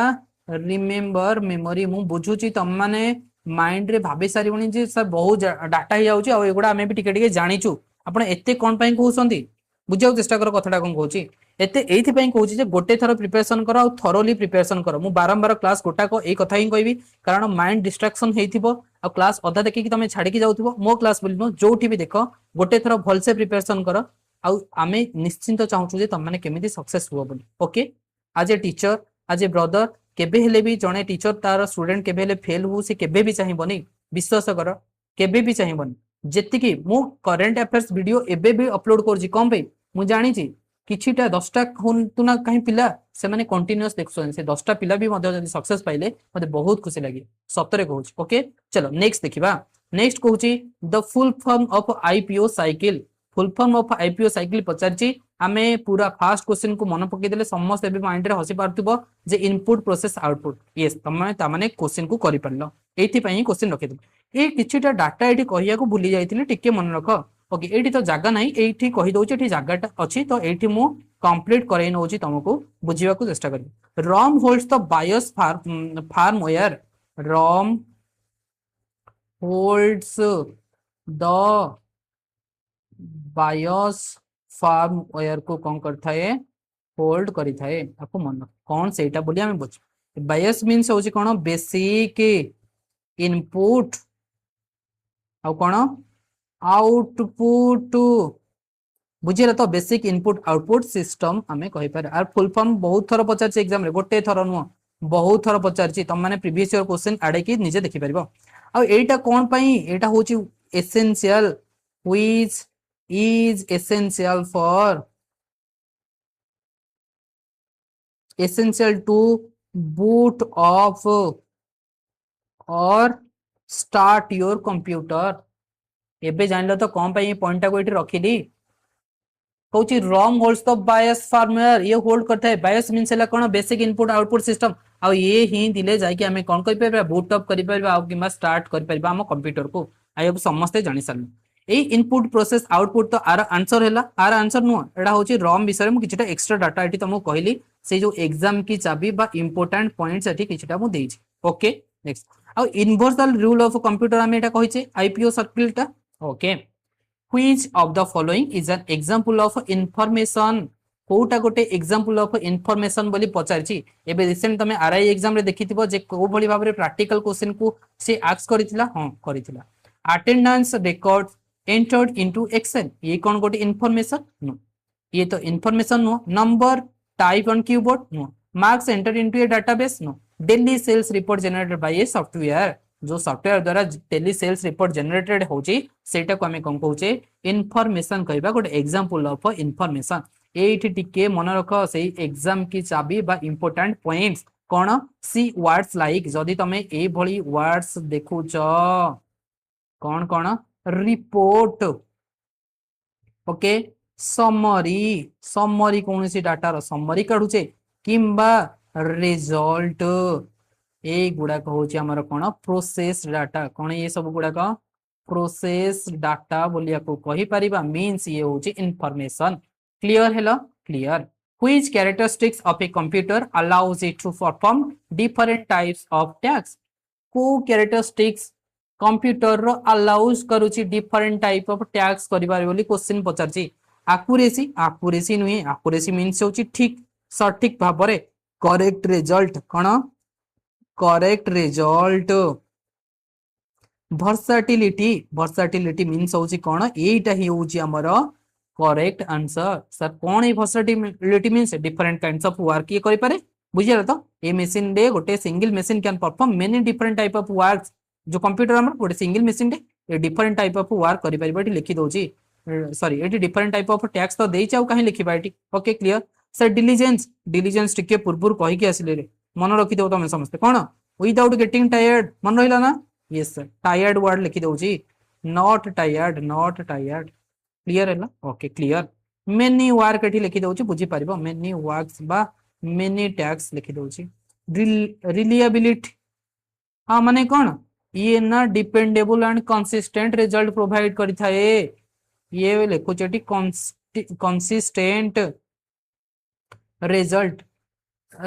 रिमेम्बर मेमोरी मु बुझुची तम माने माइंड रे भाबी सारिबनी जे सर बहुत डाटा ही जाउची आ एगुडा हमें भी टिके टिके जानिचू आपण एते कोन पई कहउसंती बुझाउ चेष्टा कर कथाटा कोन कहउची एते एथि पई कहउची जे गोटे थरो प्रिपरेशन कर आ थरोली प्रिपरेशन कर मु बारंबार क्लास गोटा को ए कथा ही कहबी कारण माइंड डिस्ट्रैक्शन हेइथिबो आ क्लास अधा देखि कि तमे छाडी कि जाउथिबो मो क्लास बोलिनो जोठी भी देखो गोटे थरो भलसे प्रिपरेशन कर आउ आमे निश्चिंत चाहूछु जे तम माने केमिति सक्सेस हुआ बोली ओके आज ए टीचर आज ए ब्रदर केबे हेले भी जणे टीचर तार स्टूडेंट केबे हेले फेल हो से केबे भी चाहिबनी विश्वास कर केबे भी चाहिबनी जेतिकी मु करंट अफेयर्स वीडियो एबे भी अपलोड करजी कम पे मु जानि छी किछिटा 10टा होन्तु ना कहीं पिला से माने कंटीन्यूअस देखछन से 10टा पिला भी मध्य जदी सक्सेस पाइले मते बहुत खुशी लागी सतरे कहूची ओके चलो नेक्स्ट देखिबा नेक्स्ट कहूची the full form of IPO cycle full form of IPO cycle पचारची आमे पूरा फास्ट क्वेश्चन को मन पकई देले समस्त एबे माइंड रे हसी पारथिबो जे इनपुट प्रोसेस आउटपुट यस तमे ता माने क्वेश्चन को करि परलो एथि पई क्वेश्चन रखि दे ए किछिटा डाटा एठी कहिया को भूली जाइतिले टिके मन रख ओके एठी तो जागा नाही एठी कहि दोची एठी जागाटा अछि तो एठी मु कंप्लीट करई नउची तुमको बुझिबा को चेष्टा करी ROM holds the BIOS firmware ROM holds the BIOS firmware को कौन करता है होल्ड करी थाए आपको मन कौन सेटा बोली हमें बुझ बायोस मींस होची कोन बेसिक इनपुट आ कोन आउटपुट बुझिला तो बेसिक इनपुट आउटपुट सिस्टम हमें कहि पारे आर फुल फॉर्म बहुत थर पचार एग्जाम रे गोटे थर नु बहुत थर पचार तम माने प्रीवियस ईयर क्वेश्चन आडे की निजे देखि परबो आ एटा कोन पई एटा होची essential which is essential to boot off or start your computer एबे जानलो तो कौन पे पॉइंट को एठी रखिली कहूची ROM holds the BIOS firmware ये होल्ड करता है बायस मींस हला कोन बेसिक इनपुट आउटपुट सिस्टम आ ये ही दिले जाय कि हमें कोन कहि परबा बूट अप करि परबा आ किमा स्टार्ट करि परबा हम कंप्यूटर को आइ समस्त जानि सारनु ए इनपुट प्रोसेस आउटपुट तो आर आंसर हैला आर आंसर नु एडा होची रॉम विषय मु किछटा एक्स्ट्रा डाटा एठी तुमको कहली से जो एग्जाम की चाबी बा इंपोर्टेंट पॉइंट्स एठी किछटा मु देई छी ओके नेक्स्ट आ यूनिवर्सल रूल ऑफ कंप्यूटर हम एटा कहि छी आईपीओ सर्किल टा okay which of the following is an example of information कोटा गोटे एग्जांपल ऑफ इंफॉर्मेशन बोली पचार छी एबे रिसेंट तमे आरआई एग्जाम रे देखिथिबो जे को भली भाबरे प्रैक्टिकल क्वेश्चन को से आस्क करिथिला हां करिथिला attendance record entered into excel ये कौन गोटे इंफॉर्मेशन नो ये तो information no number type on keyboard no marks enter into a database no daily sales report generated by a software जो सॉफ्टवेयर द्वारा डेली सेल्स रिपोर्ट जनरेटेड होची सेटा को हमें कोन कहूचे इंफॉर्मेशन कहबा गोटे एग्जांपल ऑफ इंफॉर्मेशन एठी टिके मन रख सेही एग्जाम की चाबी बा इंपोर्टेंट पॉइंट्स कोन सी वर्ड्स लाइक जदी तमे ए भली वर्ड्स देखुच कोन कोन रिपोर्ट ओके समरी समरी कौन सी डाटा रो समरी काढुचे किंबा रिजल्ट ए गुडा कहूची हमर कोन प्रोसेस डाटा कोन ये सब गुडा का प्रोसेस डाटा बोलिया को कहि परिबा मींस ये होची इंफॉर्मेशन क्लियर हेलो clear which characteristics of a computer allows it to perform different types of tasks को कैरेक्टरिस्टिक्स कंप्यूटर रो अलाउज करूची डिफरेंट टाइप ऑफ टैक्स करिबार बोली क्वेश्चन पचारची एक्यूरेसी एक्यूरेसी नुहे एक्यूरेसी मींस होची ठीक सटीक भाबरे करेक्ट रिजल्ट कोन correct result versatility versatility means होची कोन एटा ही होची हमर करेक्ट आंसर सर कोन ए versatility means different kinds of work ये करि पारे बुझिया तो ए मशीन रे गोटे single machine can perform many different type of works जो कंप्यूटर हमर गोटे सिंगल मशीन रे ए डिफरेंट टाइप ऑफ वर्क करि परिबा एटी लिखि दोची सॉरी एटी डिफरेंट टाइप ऑफ टैक्स तो देई चाउ काहे लिखिबा एटी okay clear sir diligence diligence टिके पूर्वपुर कहि के आसिले रे मन रखि दो तमे समस्त कोन विदाउट गेटिंग टायर्ड मन रहिला ना यस सर टायर्ड वर्ड लिखि दोची नॉट टायर्ड क्लियर है okay clear many work eighty लिखि दोची बुझी परिबो मेनी वर्क्स बा मेनी टैक्स लिखि दोची रिलायबिलिटी हां माने कोन ये ना dependable and consistent result provide करि थाए ये लिखो चेटी कंसिस्टेंट रिजल्ट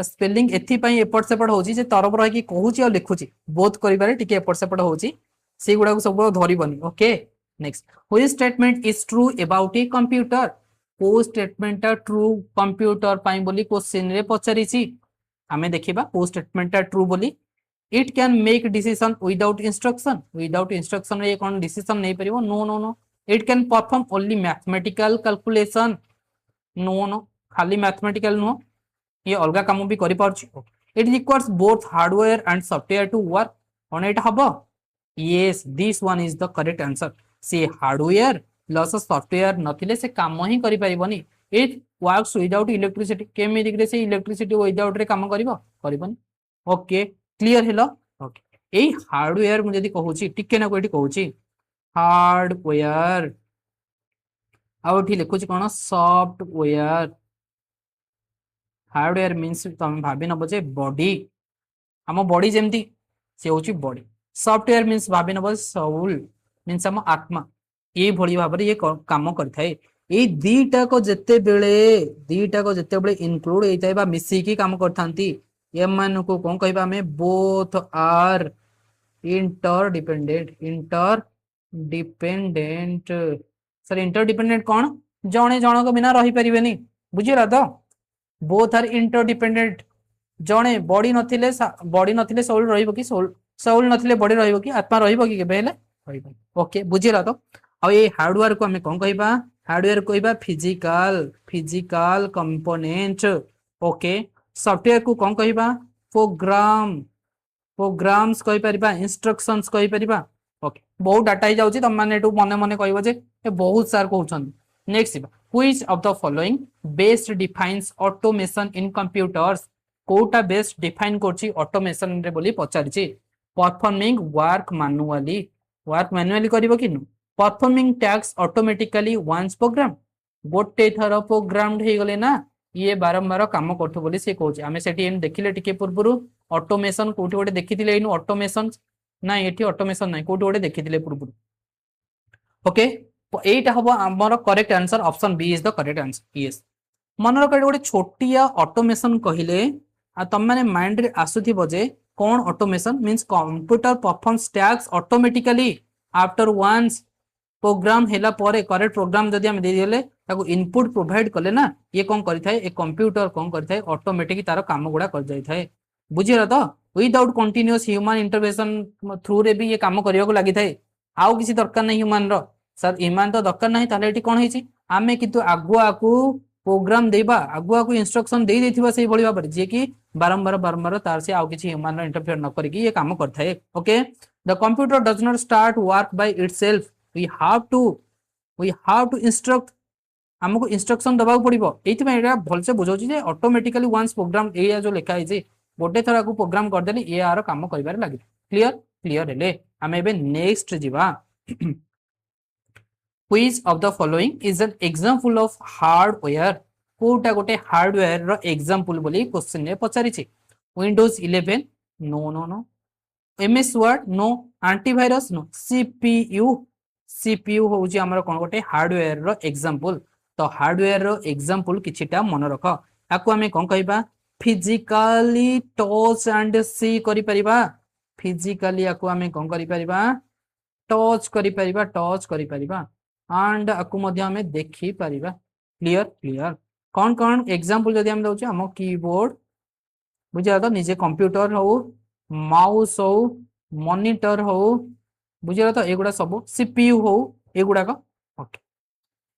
स्पेलिंग एथि पई एपट सेपट होची जे तरफ रही कि कहूची और लिखुची बोथ करि बारे टिके एपट सेपट होची से गुडा को सब धरिबनी okay next which statement is true about a computer को स्टेटमेंट ट्रू कंप्यूटर पई बोली क्वेश्चन रे पचारिची हमें देखिबा को स्टेटमेंट ट्रू बोली it can make decision without instruction रे कोन डिसीजन नै परिबो no it can perform only mathematical calculation no खाली मैथमेटिकल नो ये अलग काम भी करि पारछि it requires both hardware and software to work on it हबो yes this one is the correct answer से हार्डवेयर प्लस सॉफ्टवेयर नथिले से काम ही करि परिबनी इट वर्क्स विदाउट इलेक्ट्रिसिटी केमि दिगरे से इलेक्ट्रिसिटी विदाउट रे काम करबनी ओके क्लियर हेलो ओके ए हार्डवेयर मु जदी कहूची टिके ना कोठी कहूची हार्डवेयर आउठी लिखुची कोन सॉफ्टवेयर हार्डवेयर मींस तुम भाबी नबो जे बॉडी हम बॉडी जेमती से होची बॉडी सॉफ्टवेयर मींस भाबी नबो सोल मींस हम आत्मा ये भली भाबरे ये काम करथाय ए दीटा को जत्ते बेले इंक्लूड हेताय बा मिसी की काम करथांती ये मान को कोन कहबा हमें both are interdependent sir interdependent कौन जणे जणक बिना रही परिबेनी बुझिरा तो बोथ आर इंटरडिपेंडेंट जणे बॉडी नथिले सोल रहिबो कि सोल नथिले बॉडी रहिबो कि आत्मा रहिबो कि केबे हेले रहिबो ओके बुझिरा तो आ ये हार्डवेयर को हमें कोन कहबा हार्डवेयर कहबा फिजिकल कंपोनेंट ओके सॉफ्टवेयर को कोन कहबा प्रोग्राम्स कहि परिबा इंस्ट्रक्शंस कहि परिबा ओके बहुत डाटा ही जाउची तम माने एटू मने मने कहबो जे ए बहुत सार कहउछन next which of the following best defines automation in computers कोटा बेस्ट डिफाइन करची ऑटोमेशन रे बोली पचारिची परफॉर्मिंग वर्क मैनुअली करिवो कि नु performing tasks automatically once program गोटे थर प्रोग्राम्ड हे गले ना ये बारंबार काम करथु बोली से कहउची हमें सेठी एन देखिले टिके पूर्वरु ऑटोमेशन कोठी गोटे देखिथिले इन ऑटोमेशन ना एठी ऑटोमेशन नै कोठी गोटे देखिथिले पूर्वरु ओके एटा हबो हमर correct answer option B is the correct answer yes मन रख गोटे छोटिया ऑटोमेशन कहिले आ तम माने माइंड रे आसुथि जे कोन automation means computer performs tasks automatically after once program हेला परे करेक्ट प्रोग्राम जदी हम दे देले ताको इनपुट प्रोवाइड कले ना ये कोन करि थाए ए कंप्यूटर कोन करि थाए ऑटोमेटिक तार काम गुडा कर जाई थाए बुझिरा तो without continuous human intervention through रे भी ये काम करियो को लागि थाए आउ किसी दरकार नै ह्यूमन रो सर ह्यूमन तो दरकार नै ताले एटी कोन हेची आमे किंतु आगुआ को प्रोग्राम देबा आगुआ को इंस्ट्रक्शन दे देथिबा सेही भली भाबरे जे कि बारंबार तार से आउ किसी ह्यूमन रो इंटरफेयर न करी कि ये काम करथाए okay the computer does not start work by itself we have to instruct हमको इंस्ट्रक्शन दबा पड़िबो एथि में एटा भल से बुझौची जे ऑटोमेटिकली वंस प्रोग्राम एया जो लिखा है जे गोटे थरा को प्रोग्राम कर देली ए आर काम करिबार लागि क्लियर हेले हम एबे नेक्स्ट जिबा which of the following is an example of hardware कोटा गोटे हार्डवेयर रो एग्जांपल बोली क्वेश्चन ने पचारिछि Windows 11 no MS Word no antivirus no CPU होउची हमर कोन गोटे हार्डवेयर रो एग्जांपल तो हार्डवेयर रो एग्जांपल किछिटा मन रख आकु हमें कोन कहबा फिजिकली टच एंड सी करि परिबा फिजिकली आकु हमें कोन करि परिबा टच करि परिबा टच करि परिबा एंड आकु मध्य हमें देखि परिबा क्लियर क्लियर कौन कौन एग्जांपल जदि हम दउचे हम कीबोर्ड बुझा तो निजे कंप्यूटर हो माउस हो मॉनिटर हो बुझा तो एगुडा सब सीपीयू हो एगुडा का ओके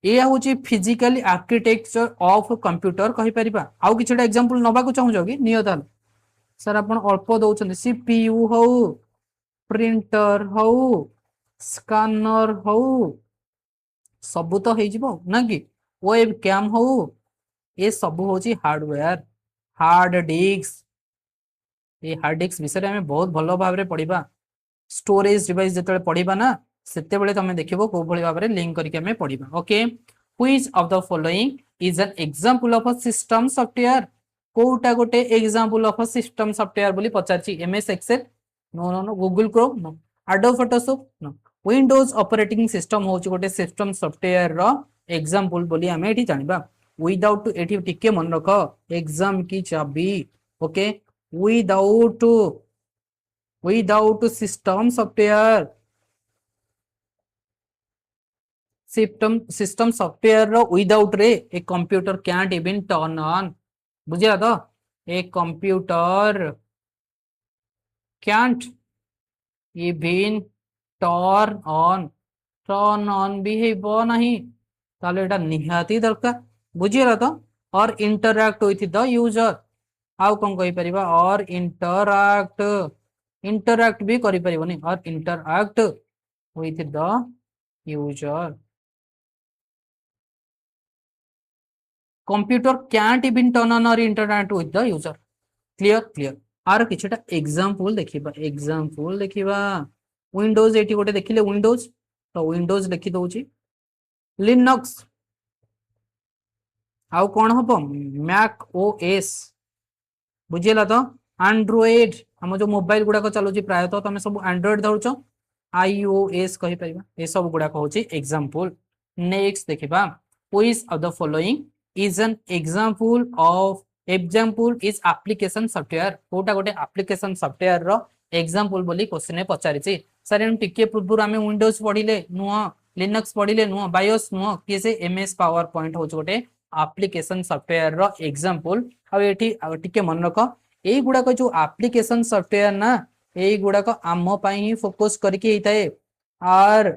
ये हूँ फिजिकल आर्किटेक्चर ऑफ कंप्यूटर कहि परिबा आउ किछटा एग्जांपल नबा को चाहू कि नियो ताल सर आपण अल्प दउछन सीपीयू हो प्रिंटर हो स्कैनर हो सब तो हो ना कि वेब कैम हो ये सब हूँ हार्डवेयर हार्ड डिस्क ये हार्ड डिस्क विषय में बहुत भल भाव पढ़ा स्टोरेज डिवाइस जो पढ़ा ना सेते बेले तुम देखो कौ भाव में लिंक करके पढ़ा okay which of the following is an example of a system software कोटा गोटे example of a system software बोली पचारची MS Excel no no no Google Chrome no Adobe Photoshop no Windows operating system होची गोटे system software रो example बोली हमें एठी जानिबा विदाउट एठी टिके मन रख एग्जाम की चाबी okay without system software system software रो विदाउट रे a computer can't even turn on बुझिया तो a computer can't even turn on भी हेबो नहीं ताले एटा निहाती दरकार बुझिया तो और इंटरैक्ट विथ द यूजर आउ कौन कहि परिबा और इंटरैक्ट भी करि परिबोनी और interact with the user computer can't even turn on और interact with the user clear clear आर किछटा एग्जांपल देखिबा विंडोज एटी गोटे देखिले विंडोज तो विंडोज लिखि दउची लिनक्स आउ कौन हम मैक ओएस बुझेला तो एंड्रॉइड हम जो मोबाइल गुड़ाक चलुची प्राय तो तुम सब एंड्रॉइड धरुच आईओएस कहि परिबा ए सब गुड़ाक होची एग्जांपल नेक्स्ट देखिबा which of the following is an example is application software कोटा गोटे एप्लिकेशन सॉफ्टवेयर रो एग्जांपल बोली क्वेश्चन में पचारिछि सर एन टिके पूर्व आमे विंडोज पढिले नुह लिनक्स पढिले नुह बायोस नुह कि से एमएस पावर पॉइंट होच गोटे एप्लिकेशन सॉफ्टवेयर रो एग्जांपल आ एठी टिके मन रख ए गुड़ाक जो एप्लिकेशन सॉफ्टवेयर ना ए गुड़ाक आम पाई ही फोकस करके हिताए आर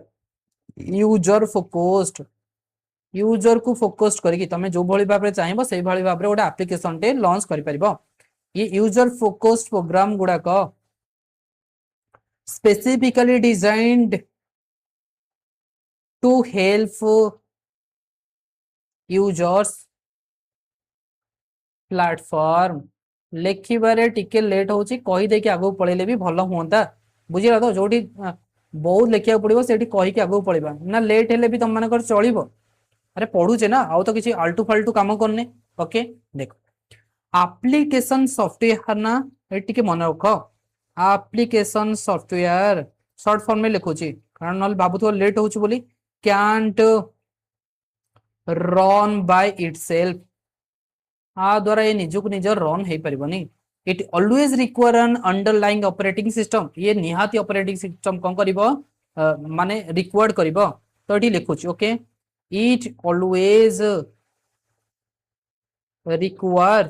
यूजर को फोकस करके तमे जो भली भाबरे चाहिबो सेही भली भाबरे गोटे एप्लिकेशन टे लॉन्च करि परिबो ये यूजर फोकस्ड प्रोग्राम गुड़ाक specifically designed to help users platform लेखिबारे टिके लेट होची कहि देके आगो पळेले भी भलो होंता बुझिला तो जोठी बहुत लेखिया पड़िबो सेठी कहि के आगो पळेबा ना लेट हेले भी तुम मानकर चलिबो अरे पढुचे ना आउ तो किछि आल्टू फाल्टू काम करने ओके देखो एप्लिकेशन सॉफ्टवेयर ना ए टिके मन रख एप्लिकेशन सॉफ्टवेयर शॉर्ट फॉर्म में लिखुची कारण नल बाबू तो लेट होची बोली कैंट रन बाय इटसेल्फ आ द्वारा ये निजुक निज रन हे परिबनी it always require an underlying operating system ये निहाती ऑपरेटिंग सिस्टम कोन करिवो माने रिक्वायर्ड करिवो तो एठी लिखुची okay it always require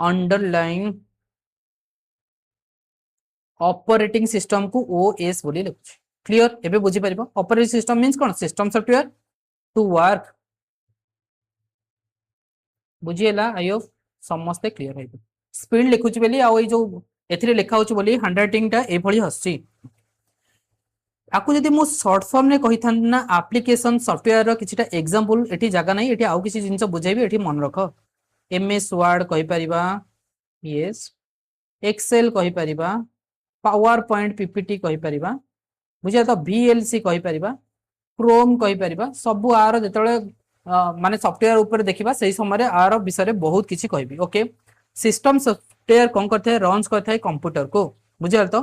underlying operating system को ओएस बोली लिखुची क्लियर एबे बुझी परिबो ऑपरेटिंग सिस्टम मींस कोन सिस्टम सॉफ्टवेयर टू वर्क बुझीला आई होप समस्ते क्लियर है स्पीड लिखुची बेली आ जो एथिरे लिखा होची बोली हैंडराइटिंग टा ए भली हस्सी आकु जदि मो शॉर्ट फॉर्म ने कहि थान ना एप्लिकेशन सॉफ्टवेयर रो किछटा एग्जांपल एठी जागा नै एठी आउ किछि जिंस बुझाइबे एठी मन रख एमएस वर्ड कहि परिबा यस एक्सेल कहि परिबा पावर पॉइंट पीपीटी कहि परिबा बुझिया तो वीएलसी कहि परिबा क्रोम कहि परिबा सब आरो जेतळे माने सॉफ्टवेयर ऊपर देखिबा सही समय आर विषय बहुत किसी कहबी ओके सिस्टम सॉफ्टवेयर कौन करते हैं रन्स करते हैं कंप्यूटर को बुझे तो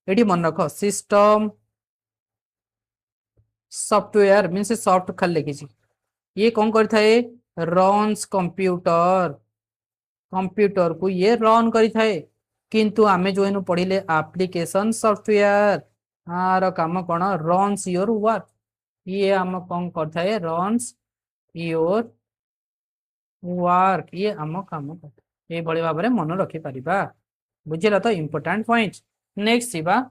ये मन रख सिस्टम सॉफ्टवेयर मीन से सॉफ्ट खाली लिखी ये कौन करता है रन्स कंप्यूटर को ये रन करी थाए किंतु आमे जो एनु पढ़िले एप्लिकेशन सॉफ्टवेयर आर काम कौन रन्स योर वर्क ये आम कौन करता है रन्स योर वर्क ये आम काम ये भाव में मन रखी पारिबा बुझिला तो इम्पोर्टेंट पॉइंट नेक्स्ट जीवा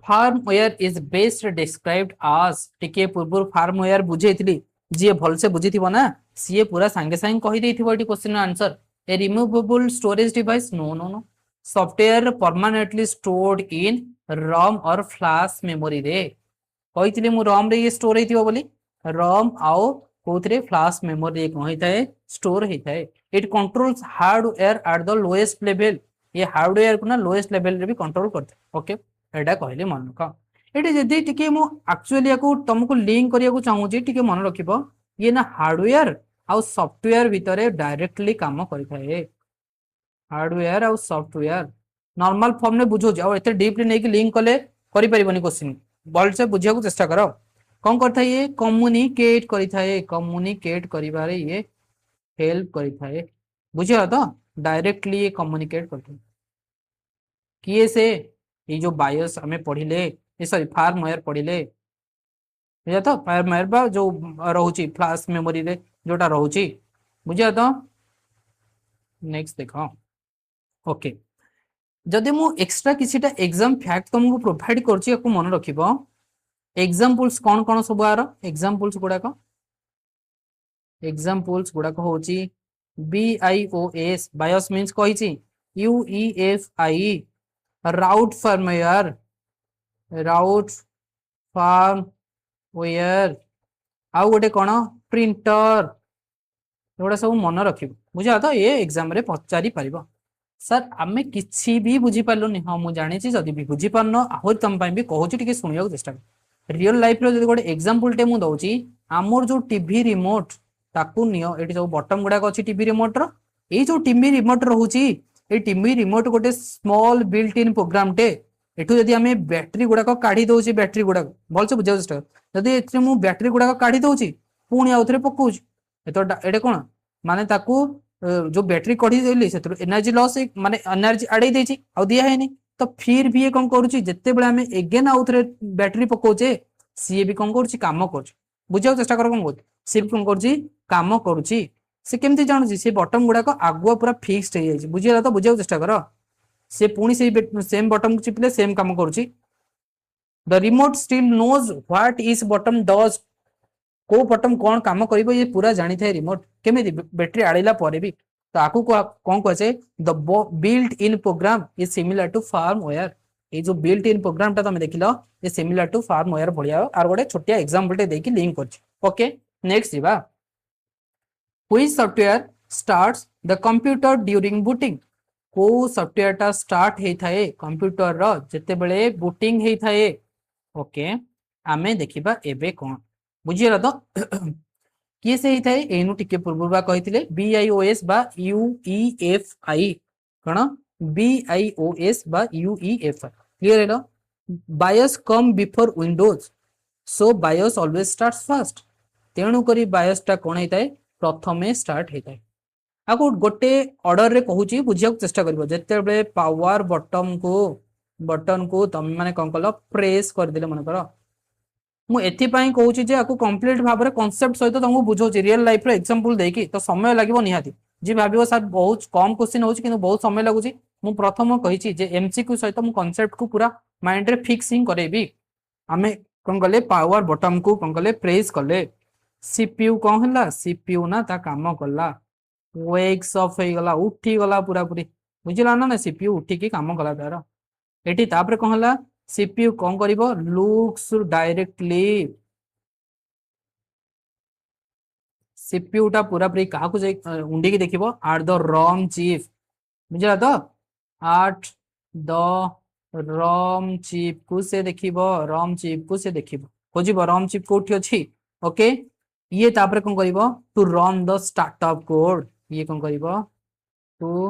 फार्मवेयर इज बेस्ट डिस्क्राइब्ड आज टिके पूर्व फार्मवेयर बुझेइथिली जी भल से बुझीथिबो ना सीए पूरा सांगे सांगे कहि देथिबो एटी question answer a removable storage device no no no software permanently stored in ROM और फ्लैश मेमोरी रे कहिथिले मु रॉम रे ये स्टोर हेतिबो बोली रॉम आओ कोथरे फ्लैश मेमोरी रे कहिथाय स्टोर हेथाय it controls hardware at the lowest level ये हार्डवेयर को ना लोएस्ट लेवल रे भी कंट्रोल करते ओके एटा कहले मन का एटी जदी टिके मु एक्चुअली को तुमको लिंक करिया को चाहूची टिके मन रखिबो ये ना हार्डवेयर आउ सॉफ्टवेयर भितरे डायरेक्टली काम करिथाय हार्डवेयर आउ सॉफ्टवेयर नॉर्मल फॉर्म में बुझो जाओ एते डीपली नहीं कि लिंक कले करि परिबनी क्वेश्चन बल से बुझिया को चेष्टा करो कौन करता ये कम्युनिकेट करिथाय कम्युनिकेट करिबारे ये हेल्प करिथाय बुझिया तो डायरेक्टली ये कम्युनिकेट करथाय किए से ये जो बायोस हमें पढ़िले ये सॉरी फार्मवेयर पढ़िले बुझा तो फार्मवेयर बा जो रहउची फ्लैश मेमोरी रे जोटा रहउची बुझिया तो नेक्स्ट देखो ओके जदि मु एक्स्ट्रा किसीटा एग्जाम फैक्ट तुमको प्रोवाइड करची याको मन रखिबो एग्जांपल्स कौन कौन सब आरो एग्जांपल्स गुड़ाक होची BIOS बायोस मींस कहिची UEFI राउट फार्मवेयर आउ गोटे कौन प्रिंटर एगुड़ा सब मन रखिबो बुझा तो ये एग्जाम रे पचारि पारिबो सर आमे किछि भी बुझी पारलुनी हां मु जानि छी जदी भी बुझी पारनो आहुर तम पई भी कहूची टिके सुनिया को चेष्टा रियल लाइफ रे जदी गोटे एग्जांपल टे मु दउची आमर जो टीवी रिमोट ताकू नियो एटी सब बटन गुडा अछि टीवी रिमोट रो ए जो टीवी रिमोट रहउची ए टीवी रिमोट गोटे स्मॉल बिल्ट इन प्रोग्राम टे एठू जदी आमे बैटरी गुडा को काढी दउची बैटरी गुडा भल से बुझाउ चेष्टा जदी एथरे मु बैटरी गुडा को काढी दउची पुणी आउथरे पकोउची एटे कोन माने ताकू जो बैटरी कढी देली से एनर्जी लॉस माने एनर्जी आड़े देची आ दिया है नहीं तो फिर भी ये कौन करूची जत्ते बेले हमें एगेन आउथरे बैटरी पकोचे सी भी कौन करूची काम करूची बुझाउ चेष्टा कर कौन कहूची सी कौन करूची काम करूची से केमती जानूची से बटन गुडा को आगुआ पूरा फिक्स्ड हो जाइए बुझिला तो बुझाउ चेष्टा कर से पुणी से सेम बटन को चिपले सेम काम करूची the remote still knows what is button does को बटन कौन काम करिबो ये पूरा जानी थाए रिमोट केमेदी बैटरी आड़ेला परे भी तो आकु कौन कहे the built in program is similar to firmware ये जो बिल्ट इन प्रोग्राम टा तुम देखिलो ये सिमिलर टू फार्मवेयर भलिया आर गोटे छोटिया एग्जांपल टे देकी लिंक करछि ओके नेक्स्ट जीवा which software starts the computer during booting को सॉफ्टवेयर टा स्टार्ट हे थाए कंप्यूटर रो जते बेले बूटिंग हे थाए ओके आमे देखिबा एबे कोन बुझियला तो किए से ही थाए एनु टिके पूर्वबा कहिथिले BIOS बा UEFI कण BIOS बा UEFI क्लियर हेलो BIOS come before Windows so BIOS always starts first तेणु करी BIOS टा कोन हेताए प्रथमे स्टार्ट हेताए आको गोटे ऑर्डर रे कहूची बुझिया चेष्टा करबो जते बेले पावर बटन को तुम माने कोन कलो प्रेस कर दिले मन करो मु एथिपाई कहूची जे आकु कंप्लीट भाव रे कांसेप्ट सहित तुमको बुझौची रियल लाइफ रे एग्जांपल देकी तो समय लागबो निहाती जी भाबियो सर बहुत कम क्वेश्चन होची किंतु बहुत समय लागुची मु प्रथम कहिची जे एमसीक्यू सहित मु कांसेप्ट को पूरा माइंड रे फिक्सिंग करेबी आमे कोन गले पावर बटन को कोन गले प्रेस कले सीपीयू कोन हला सीपीयू ना ता काम करला वेक्स ऑफ हे गला उठी गला पूरा पूरी बुझिला ना सीपीयू उठी की काम कला तार एठी तापरे कोन हला सीपीयू कौन करिवो लुक्स डायरेक्टली सीपीयू टा पूरा पूरी कहा को उंडी की देखिवो आट द रॉम चिप बुझला तो आट द रॉम चिप को से देखिवो रॉम चिप को से देखिवो खोजिबो रॉम चिप कोठी अछि ओके ये तापरे कौन करिवो to run the startup code ये कौन करिवो to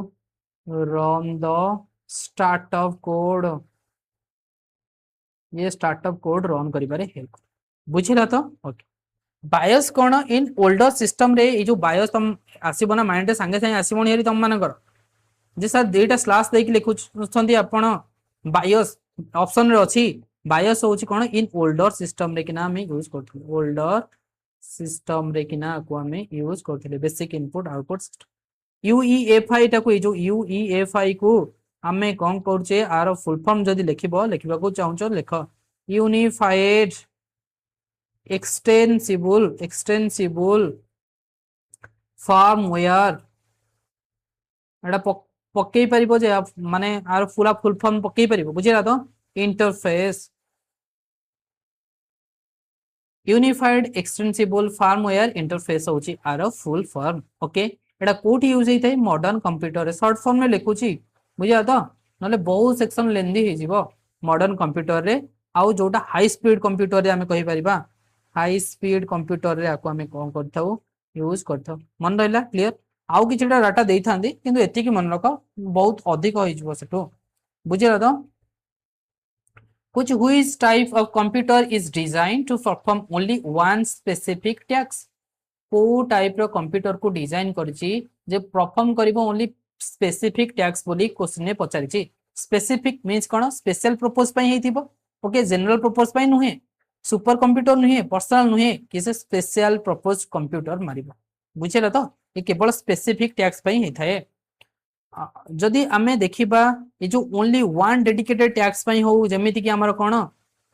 run the startup code ये स्टार्टअप कोड रन करिबारे हेल्प बुझिला तो ओके बायोस कोन इन ओल्डर सिस्टम रे ये जो बायोस तुम आसीबो ना माइंड रे संगे संगे आसीबोनी हेरी तुम मानकर जे सर दुईटा स्लैश देके लिखुछंती आपण बायोस ऑप्शन रे अछि बायोस होची कोन इन ओल्डर सिस्टम रे किना हमें यूज करथि ओल्डर सिस्टम रे किना को हमें यूज करथि basic input output system UEFI टा को जो यूईएफआई को हमें कौन करछे आर फुल फॉर्म जदी लिखिबो लिखिबा को चाहूचो लिख यूनिफाइड एक्सटेंसिबल फार्मवेयर एटा पक्के परिबो जे माने आर पूरा फुल फॉर्म पक्के परिबो बुझिला तो interface unified extensible firmware interface होची आर फुल फॉर्म ओके एटा कोठी यूज हेतै मॉडर्न कंप्यूटर रे शॉर्ट फॉर्म में लिखुची बुझिला तो नले बहुत सेक्शन लेंदी हे जीवो मॉडर्न कंप्यूटर रे आउ जोटा हाई स्पीड कंप्यूटर रे हमें कहि परिबा हाई स्पीड कंप्यूटर रे आको हमें कोन करथाउ यूज करथाउ मन रहला क्लियर आउ किछटा डाटा देई थांदी किंतु एति की मन रख बहुत अधिक होई जीवो सेटो बुझिला तो which type of computer is designed to perform only one specific task को टाइप रो कंप्यूटर को डिजाइन करछि जे परफॉर्म करिवो ओनली स्पेसिफिक टास्क बोली क्वेश्चन ने पचारिछि स्पेसिफिक मींस कोन स्पेशल पर्पस पई हेतिबो ओके जनरल पर्पस पई नुहे सुपर कंप्यूटर नुहे पर्सनल नुहे किसे स्पेशल पर्पस कंप्यूटर मारिबो बुझिला तो ये केवल स्पेसिफिक टास्क पई हेथाए जदि आमे देखिबा ये जो ओनली वन डेडिकेटेड टास्क पई हो जेमिति कि हमर कोन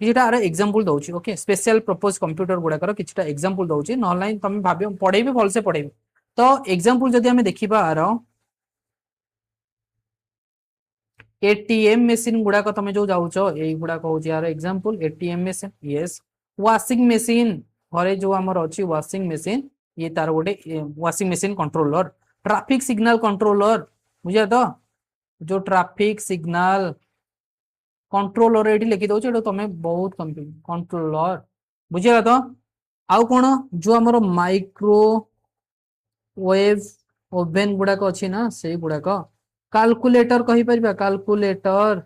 किछटा आर एग्जांपल दउची ओके स्पेशल पर्पस कंप्यूटर गुडा कर किछटा एग्जांपल दउची ऑनलाइन तुम भाबियो पढेबे भल से पढेबे तो एग्जांपल जदि आमे देखिबा आर एटीएम मशीन गुडा को तुम जो जाउचो एई गुडा को होची यार example ATM machine yes washing machine घरे जो हमर अछि वाशिंग मशीन ये तार गोटे washing machine controller traffic signal controller बुझिया तो जो ट्रैफिक सिग्नल कंट्रोलर एठी लिखि दउछ एठो तमे बहुत कंट्रोलर बुझिया तो आउ कोन जो हमर माइक्रोवेव ओवन गुडा को अछि ना सेई गुडा को कैलकुलेटर कहि परबा कैलकुलेटर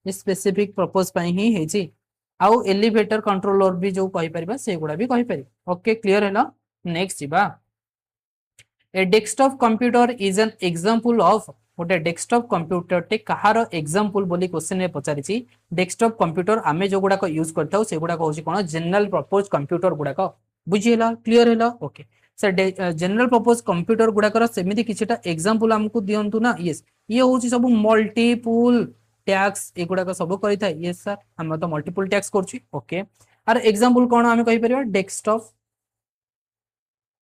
स्पेसिफिक पर्पस पई ही हेची आउ एलिवेटर कंट्रोलर भी जो कहि परबा से गुडा भी कहि परि ओके क्लियर हैला नेक्स्ट जिबा ए desktop computer is an example of गोटे डेस्कटॉप कंप्यूटर टे कहार एग्जांपल बोली क्वेश्चन में पचारिछि डेस्कटॉप कंप्यूटर आमे जो गुडा को यूज करथाउ से गुडा को होछि कोन जनरल पर्पस कंप्यूटर गुडा को बुझिला क्लियर हैला okay sir general purpose computer गुडा कर सेमिति किछटा एग्जांपल हमकु दियंतु ना यस ये होछि सब मल्टीपल टैक्स ए गुडा को सब करि थाए यस सर हम तो मल्टीपल टैक्स करछि ओके आर एग्जांपल कोन हम कहि परिबा डेस्कटॉप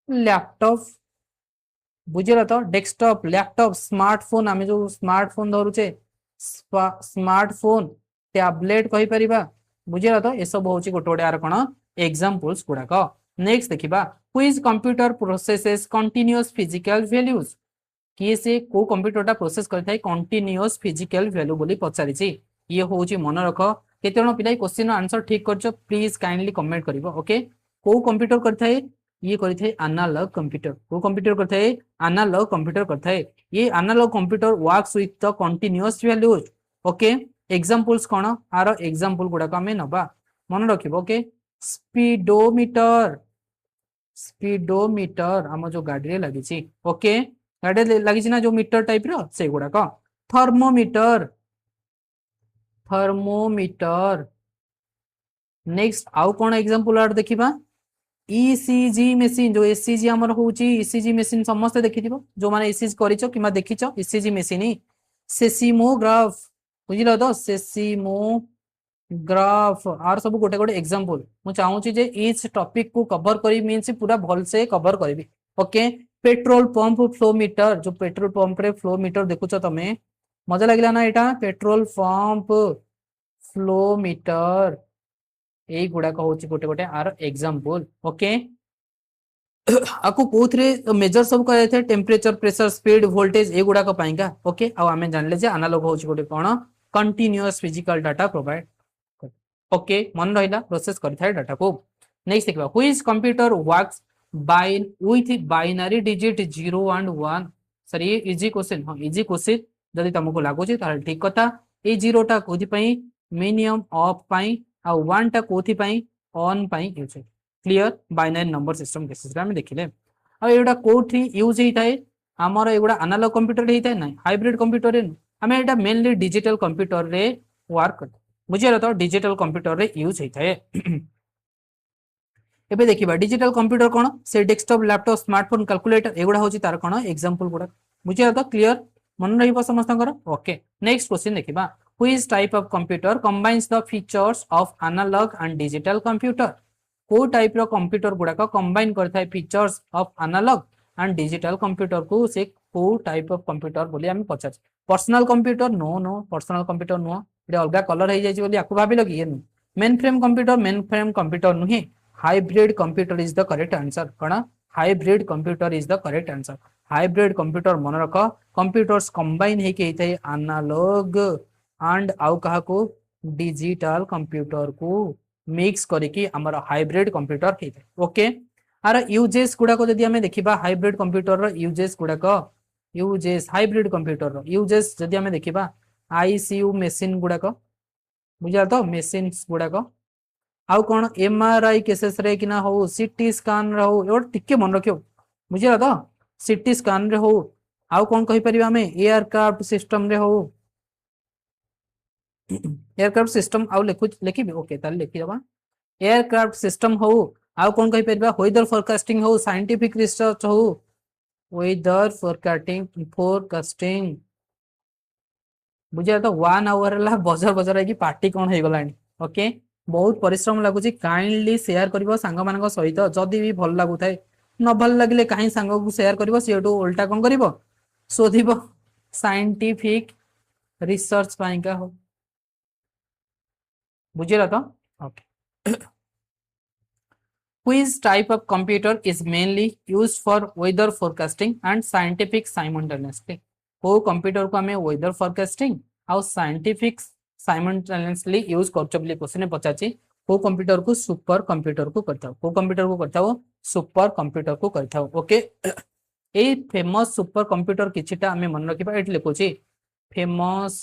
लैपटॉप बुझिला तो डेस्कटॉप लैपटॉप स्मार्टफोन आमे जो स्मार्टफोन धरुचे स्मार्टफोन टैबलेट कहि परिबा बुझिला तो ए सब होछि गोटोडे आर कोन एग्जांपल्स गुडा को नेक्स्ट देखिबा which computer processes continuous physical values कि से को कंप्यूटरटा प्रोसेस करथाय कंटीन्यूअस फिजिकल वैल्यू बोली पचारिछि ये होछि मन रख केतेनो पिलाई क्वेश्चन आंसर ठीक करछो प्लीज काइंडली कमेंट करिवो ओके को कंप्यूटर करथाय ये करथाय एनालॉग कंप्यूटर को कंप्यूटर करथाय एनालॉग कंप्यूटर करथाय ये analogue computer works with the continuous values okay examples कोन आरो एग्जांपल गुडा को हमें नबा मन रखिबो ओके स्पीडोमीटर स्पीडोमीटर हम जो गाड़ी रे लागि छी ओके गाड़ी रे लागि छी ना जो मीटर टाइप रो से गुडा को थर्मोमीटर थर्मोमीटर नेक्स्ट आउ कोन एग्जांपल आर देखिबा ईसीजी मशीन जो एसीजी हमर होची ईसीजी मशीन समस्त देखिथिबो जो माने ईसीजी करिचो किमा देखिचो ईसीजी मशीन सेसिमोग्राफ बुझिलो तो सेसिमोग्राफ आर सब गोटे गोटे एग्जांपल मु चाहूची जे ईच टॉपिक को कवर करी मींस पूरा भल से कवर करबी okay petrol pump flow meter जो पेट्रोल पंप रे फ्लो मीटर देखुचो तमे मजा लागिला ना एटा पेट्रोल पंप फ्लो मीटर ए गुडा को होची गोटे गोटे आर एग्जांपल ओके आको कोथरे मेजर सब करे थे टेंपरेचर प्रेशर स्पीड वोल्टेज ए गुडा को पाइका ओके आ हमें जानले जे एनालॉग होची गोटे कोन continuous physical data provide okay मन रहिला प्रोसेस करथाय डाटा को नेक्स्ट देखबा which computer works by with binary digit 0 and 1 sir ये इजी क्वेश्चन हां इजी क्वेश्चन जदी तुमको लागो छी ताल ठीक कथा ए 0 टा कोथि पई मिनिमम ऑफ पई आ 1 टा कोथि पई ऑन पई use clear binary number system cases रा में देखिले आ एटा कोथि यूज हेई थाए आमर एगुड़ा एनालॉग कंप्यूटर होता है ना हाइब्रिड कंप्यूटर रे आम एटा मेनली डिजिटल कंप्यूटर रे वर्क करते बुझे तो डिजिटल कंप्यूटर रे यूज होता है एबे देखिबा डिजिटल कंप्यूटर कोन से डेस्कटॉप लैपटॉप स्मार्टफोन कैलकुलेटर एगुड़ा होची तार कोन एग्जांपल गुड़ा बुझे तो क्लियर मन रहिबो समस्तकर ओके नेक्स्ट क्वेश्चन देखिबा which type of computer combines the features of analog and digital computer को टाइप रो कंप्यूटर गुड़ा को कंबाइन करता है features of analog and digital computer को से को टाइप ऑफ कंप्यूटर बोली हम पचार personal computer no no personal computer no ये अलग कलर हो जाइए बोली आपको भाबिल कि ये नु मेन फ्रेम कंप्यूटर नुहे hybrid computer is the correct answer कौन hybrid computer is the correct answer hybrid computer मन रख कंप्यूटर्स कंबाइन होके एनालॉग एंड आउ कहा को डिजिटल कंप्यूटर को मिक्स करके आमर हाइब्रिड कंप्यूटर होता है ओके आर यूजेस गुड़ाक जदि आम देखा हाइब्रिड कंप्यूटर यूजेस गुड़ाक यूजेस हाइब्रिड कंप्यूटर यूजेस जदि आम देखा आईसीयू मेसीन गुड़ाक बुझा तो मेसीन गुड़ाक आउ कौन एमआरआई केसेस रे कि ना हो सीटी स्कान रे हो एवं टिके मन रखियो बुझा तो सीटी स्कान रे हो आउ कौन कहि परिबा हमें एयरक्राफ्ट सिस्टम रे हो एयरक्राफ्ट सिस्टम आउ लिखिबे ओके ताले लिखि दबा एयरक्राफ्ट सिस्टम हो आउ कौन कहि परिबा वेदर फोरकास्टिंग हो साइंटिफिक रिसर्च हो वेदर फोरकास्टिंग बुझा तो 1 आवर ला बजर बजर है कि पार्टी कौन हो गलानी ओके बहुत परिश्रम लगुच काइंडली शेयर कर सांग मान सहित जदि भी भल लगुए न भल लगे कहीं सांग को शेयर कर उल्टा कौन कर शोध साइंटिफिक रिसर्च पाइका हो बुझेगा तो okay Which type of computer is mainly used for weather forecasting and scientific simultaneously? को कंप्यूटर को हमें वेदर फोरकास्टिंग और साइंटिफिक साइमल्टेनियसली यूज करछ बोली क्वेश्चन पचाची को कंप्यूटर को सुपर कंप्यूटर को करथाओ को कंप्यूटर को करथाओ सुपर कंप्यूटर को करथाओ ओके ए फेमस सुपर कंप्यूटर किछिटा हमें मन रखिबा एट लिखुची फेमस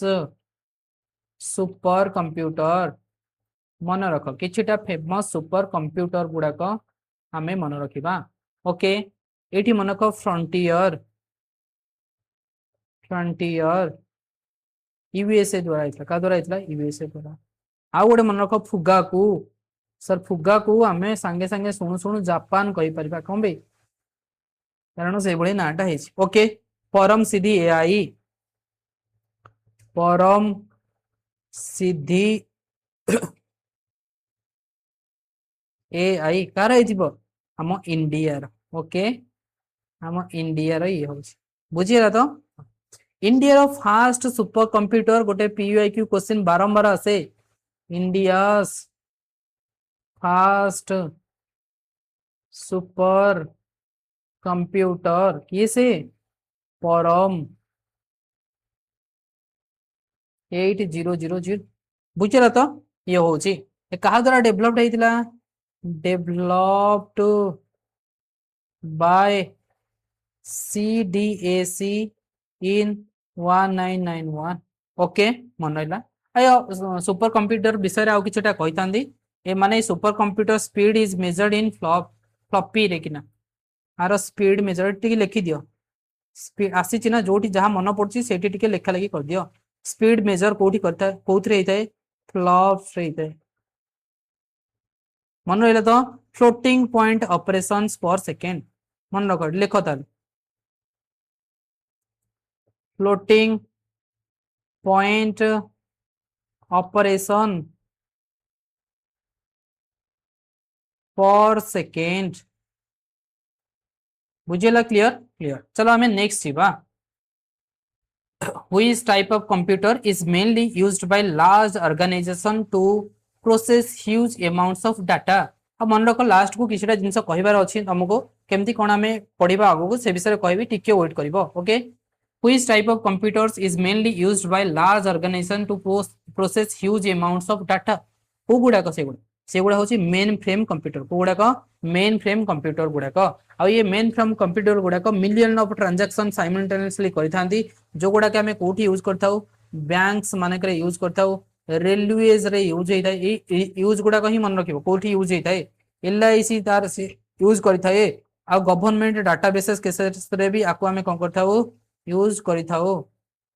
सुपर कंप्यूटर मन रख किछिटा फेमस सुपर कंप्यूटर गुड़ाक आमे मन रखिबा ओके एठी मन रख फ्रंटियर फ्रंटियर यूएसए द्वारा आइतला का द्वारा आइतला यूएसए द्वारा आ गोटे मन रख फुगा को सर फुगा को आमे संगे संगे सुनु सुनु जापान कहि परिबा कम बे कारण से बळे नाटा हेछि ओके परम सिद्धि एआई परम सिद्धि एआई कार आम इंडिया ओके आम इंडिया ये हूँ बुझीगला तो इंडिया फास्ट सुपर कंप्यूटर गोटे पीयूआईक्यू क्वेश्चन बारंबार आसे इंडिया फास्ट सुपर कंप्यूटर किए से परम 8000 बुझीगला तो ये हूँ क्या द्वारा डेभलप्ड होता developed by CDAC in 1991 okay मन रहा आयो सुपर कंप्यूटर विषय आउ किछटा कहितांदी ए माने super computer speed is measured in floppy रे किना आर स्पीड मेजर टिके लिखि दियो स्पीड आसी चिना जोठी जहां मन पड़ची सेठी टिके लेखा लगी कर दियो स्पीड मेजर कोठी करता है कोथरे हेताए फ्लॉप रे हेताए मन रहा तो फ्लोटिंग पॉइंट ऑपरेशंस पर सेकेंड मन रख लिख ताल फ्लोटिंग पॉइंट ऑपरेशन पर सेकेंड बुझेला क्लियर क्लियर चलो हमें नेक्स्ट जीवा Which type of computer is mainly used by large organization to process huge amounts of data अब मन रख लास्ट को किसी जिनस कहबार अच्छी तुमको केमती कौन आम पढ़ा आगो से विषय कहबी टिके वेट कर okay Which type of computers is mainly used by large organization to process huge amounts of data को गुड़ाक से गुड़ा हूँ मेन फ्रेम कंप्यूटर को गुड़ाक मेन फ्रेम कंप्यूटर गुड़ाक आ ये मेन फ्रेम कंप्यूटर गुड़ाक मिलियन ऑफ ट्रांजैक्शन साइमल्टेनियसली करिथांती जो गुड़ाक आम कोठी यूज करथाउ बैंक्स मानकरे यूज करथाउ रेलवेज रे यूज होता है यूज गुड़ाक ही मन रखिबो कोठी यूज होता है एलआईसी तार से यूज करथाए आ गवर्नमेंट डाटाबेसेस केसेस रे भी आको आमे कोन करथाउ यूज करिथाउ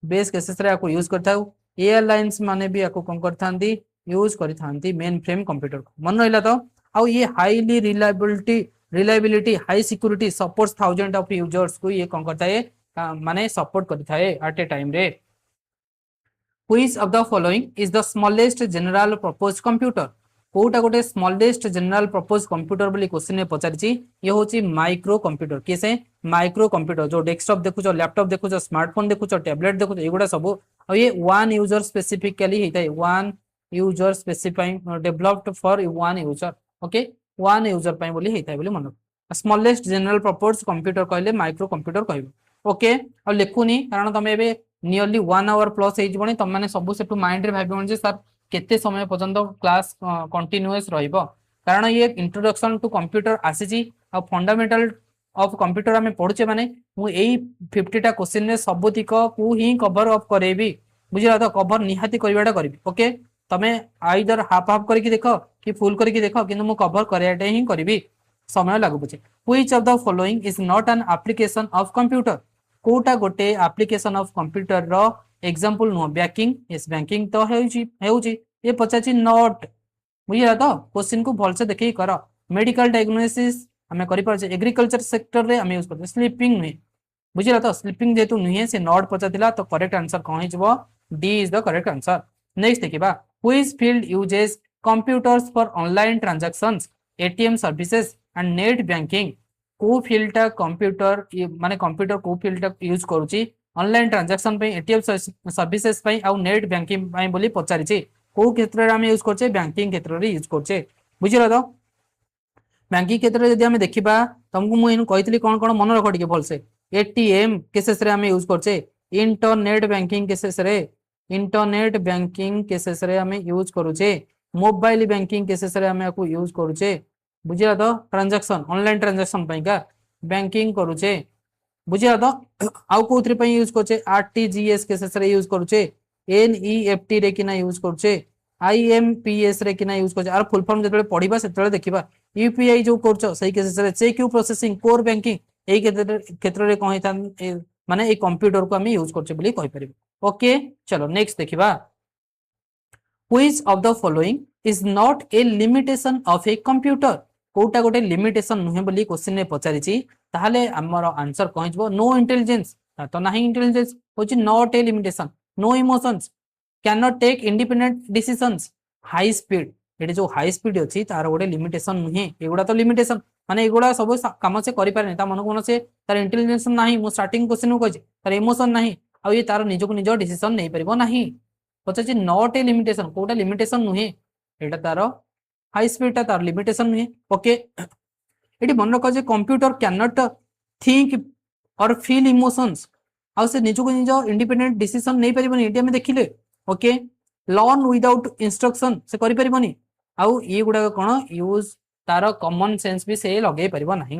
बेस केसेस रे आको यूज करथाउ एयरलाइंस माने भी आको कोन करथांती यूज करिथांती मेन फ्रेम कंप्यूटर को मन रहला तो आ ये highly reliability high security supports thousand of users को ये कोन करता है माने सपोर्ट करता है एट ए टाइम रे Which of the following is the smallest general purpose computer? कोटा गोटे स्मॉलेस्ट जनरल पर्पस कंप्यूटर बोली क्वेश्चन में पचारिछि ये होची माइक्रो कंप्यूटर किसे माइक्रो कंप्यूटर जो डेस्कटॉप देखुछो लैपटॉप देखुछो स्मार्टफोन देखुछो टैबलेट देखुछो एगुडा सब और ये वन यूजर स्पेसिफिकली हेताय one user specifying developed for one user okay one user पई बोली हेताय बोली मन स्मॉलेस्ट जनरल पर्पस कंप्यूटर कहले माइक्रो कंप्यूटर कहबो ओके और लिखुनी कारण तमे एबे नियरली 1 आवर प्लस हो तुम मैंने सब से माइंड रे भाबिबो जे सर केते समय पर्यंत क्लास कंटिन्यूअस रहइबो कारण ये इंट्रोडक्शन टू कंप्यूटर आसीची आ फंडामेंटल ऑफ कंप्यूटर हमें पढुचे माने मु एई 50 टा क्वेश्चन रे सबतिक को ही कवर अप करेबी बुझिला तो कवर निहाती करबाटा करबी ओके तमे आइदर हाफ हाफ करके देखो कि फुल करके देखो किंतु मु कवर करयाटे ही करबी समय लागु बुझे which of the following is not an application of computer कोटा गोटे एप्लीकेशन ऑफ कंप्यूटर रो example no banking yes banking तो हेउची ये पचाची नॉट बुझिला तो क्वेश्चन को भल से देखि कर मेडिकल डायग्नोसिस हमें करि परछे एग्रीकल्चर सेक्टर रे हमें यूज करते स्लीपिंग नुहे बुझिला तो स्लीपिंग जेतु नुहे से नॉट पचातिला तो करेक्ट आंसर कोन हिजबो D is the correct answer next देखिबा which field uses computers for online transactions ATM services and net banking को फील्डटा कंप्यूटर माने कंप्यूटर को फील्डटा यूज करूची ऑनलाइन ट्रांजैक्शन पे एटीएम सर्विसेज पे आ नेट बैंकिंग पे बोली पचारिची को क्षेत्र रे हम यूज करछे बैंकिंग क्षेत्र रे यूज करछे बुझिला तो बैंकिंग क्षेत्र रे यदि हम देखिबा तुमको मु एनु कहितली कोन कोन मन रख ଟିକେ भल से एटीएम केसेस रे हम यूज करछे इंटरनेट बैंकिंग केसेस रे हम यूज करूछे मोबाइल बैंकिंग केसेस रे हम को यूज करूछे बुझिला तो ट्रांजैक्शन ऑनलाइन ट्रांजैक्शन पई का बैंकिंग करूचे बुझिला तो आउ कोथरे पई यूज करछे आरटीजीएस केसेस रे यूज करूचे एनईएफटी रे किना यूज करूचे आईएमपीएस रे किना यूज करछे आर फुल फॉर्म जतले पढिबा सेतले देखिबा यूपीआई जो करछो सही केसेस रे चेक प्रोसेसिंग कोर बैंकिंग एई क्षेत्र रे कहि था माने ए कंप्यूटर को हम यूज करछे बोली कहि परिबो ओके चलो नेक्स्ट देखिबा which of the following is not a limitation of a computer कोटा गोटे लिमिटेशन नुहे बोली क्वेश्चन ने पचारिची ताहाले हमर आंसर कहजबो नो इंटेलिजेंस तो नाही इंटेलिजेंस होची not a limitation no emotions can not take independent decisions high speed एटे जो हाई स्पीड अछि तार गोटे लिमिटेशन नुहे एगुडा तो लिमिटेशन माने एगुडा सब काम से करि पारे ता मन कोन से तार इंटेलिजेंस नाही मो स्टार्टिंग क्वेश्चन को तार इमोशन नाही आ ये तार निजो को निजो डिसीजन नै परिबो नाही पचाची नॉट ए लिमिटेशन कोटा लिमिटेशन नुहे एटा तार हाई स्पीड ता तार लिमिटेशन नुहे ओके एटी मन रख जे कंप्यूटर कैन नॉट थिंक और फील इमोशंस आ से निजो को निजो इंडिपेंडेंट डिसीजन नै परिबोनी एटी हम देखिले ओके लर्न विदाउट इंस्ट्रक्शन से करि परिबोनी आउ ये गुडा कोन यूज तार कॉमन सेंस भी से लगे परिबो नाही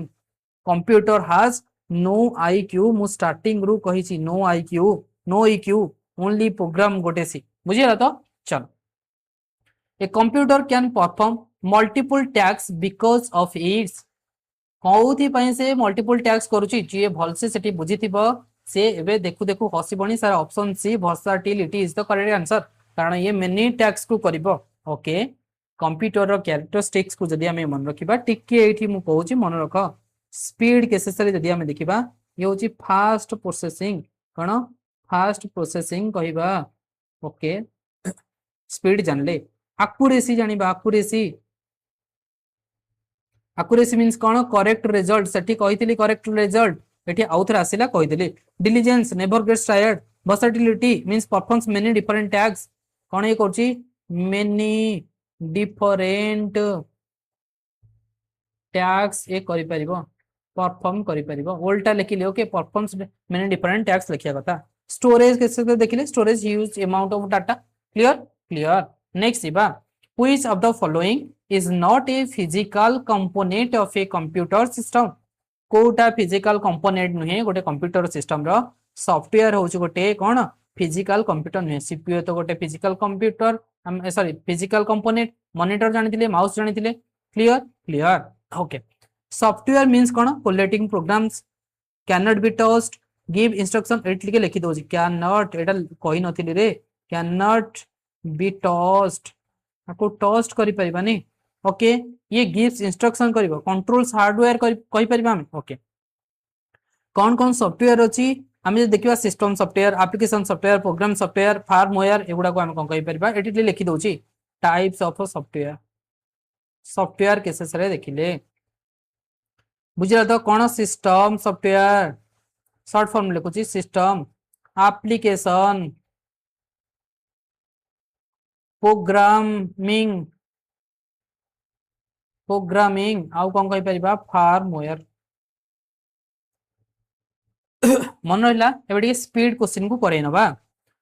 कंप्यूटर हैज नो आईक्यू मु स्टार्टिंग रु कहिची no IQ no EQ only program गोटे सी बुझिला तो चल a computer can perform multiple tasks because of its कौथि पई से मल्टीपल टैक्स करूची जे भल से सेठी बुझिथिबो से एबे देखु देखु हसिबणी सारा option C versatility is the correct answer कारण ये मेनी टैक्स को करिवो ओके कंप्यूटर रो कैरेक्टरिस्टिक्स को जदी हमें मन रखिबा टिके एठी मु कहूची मन रख स्पीड केसेस रे जदी हमें देखिबा ये होची फास्ट प्रोसेसिंग कण फास्ट प्रोसेसिंग कहिबा ओके स्पीड जानले एक्यूरेसी जानिबा एक्यूरेसी मींस कोन करेक्ट रिजल्ट सेठी कहितली करेक्ट रिजल्ट एठी आउथर आसिला कहितली diligence never gets tired versatility means performs many different tasks कोन ए करची मेनी डिफरेंट टैक्स ए करि परिबो परफॉर्म करि परिबो उल्टा लिखिले okay performs many different tasks लिखिया कथा स्टोरेज कैसे देखिले storage huge amount of data clear next इबा which of the following is not a physical component of a computer system कोटा फिजिकल कंपोनेंट नुहे गोटे कंप्यूटर सिस्टम रो सॉफ्टवेयर होची गोटे कोन फिजिकल कंप्यूटर नुहे सीपीयू तो गोटे physical computer sorry physical component monitor जानिथिले माउस जानिथिले क्लियर ओके सॉफ्टवेयर मीन्स कौन collating programmes can not be touched give instruction एट लिखे लिखि दोजी कैन नॉट एटा कहि नथिली रे कैन नॉट बी टच्ड आपको टस्ट करि परिबानी ओके ये गिव्स इंस्ट्रक्शन करिवो कंट्रोल्स हार्डवेयर कहि परिबा हम ओके कौन कौन सॉफ्टवेयर अछि आमे देखिबा system software application software program software firmware एगुडा को हम कोन कहि परिबा एटी लिखि दोची types of software software cases रे देखिले बुझिला तो कौन सिस्टम सॉफ्टवेयर शॉर्ट फॉर्म लिखुची सिस्टम एप्लीकेशन प्रोग्रामिंग प्रोग्रामिंग आउ कौन कहि परिबा फार्मवेयर मन रहा एबे स्पीड क्वेश्चन को करे नबा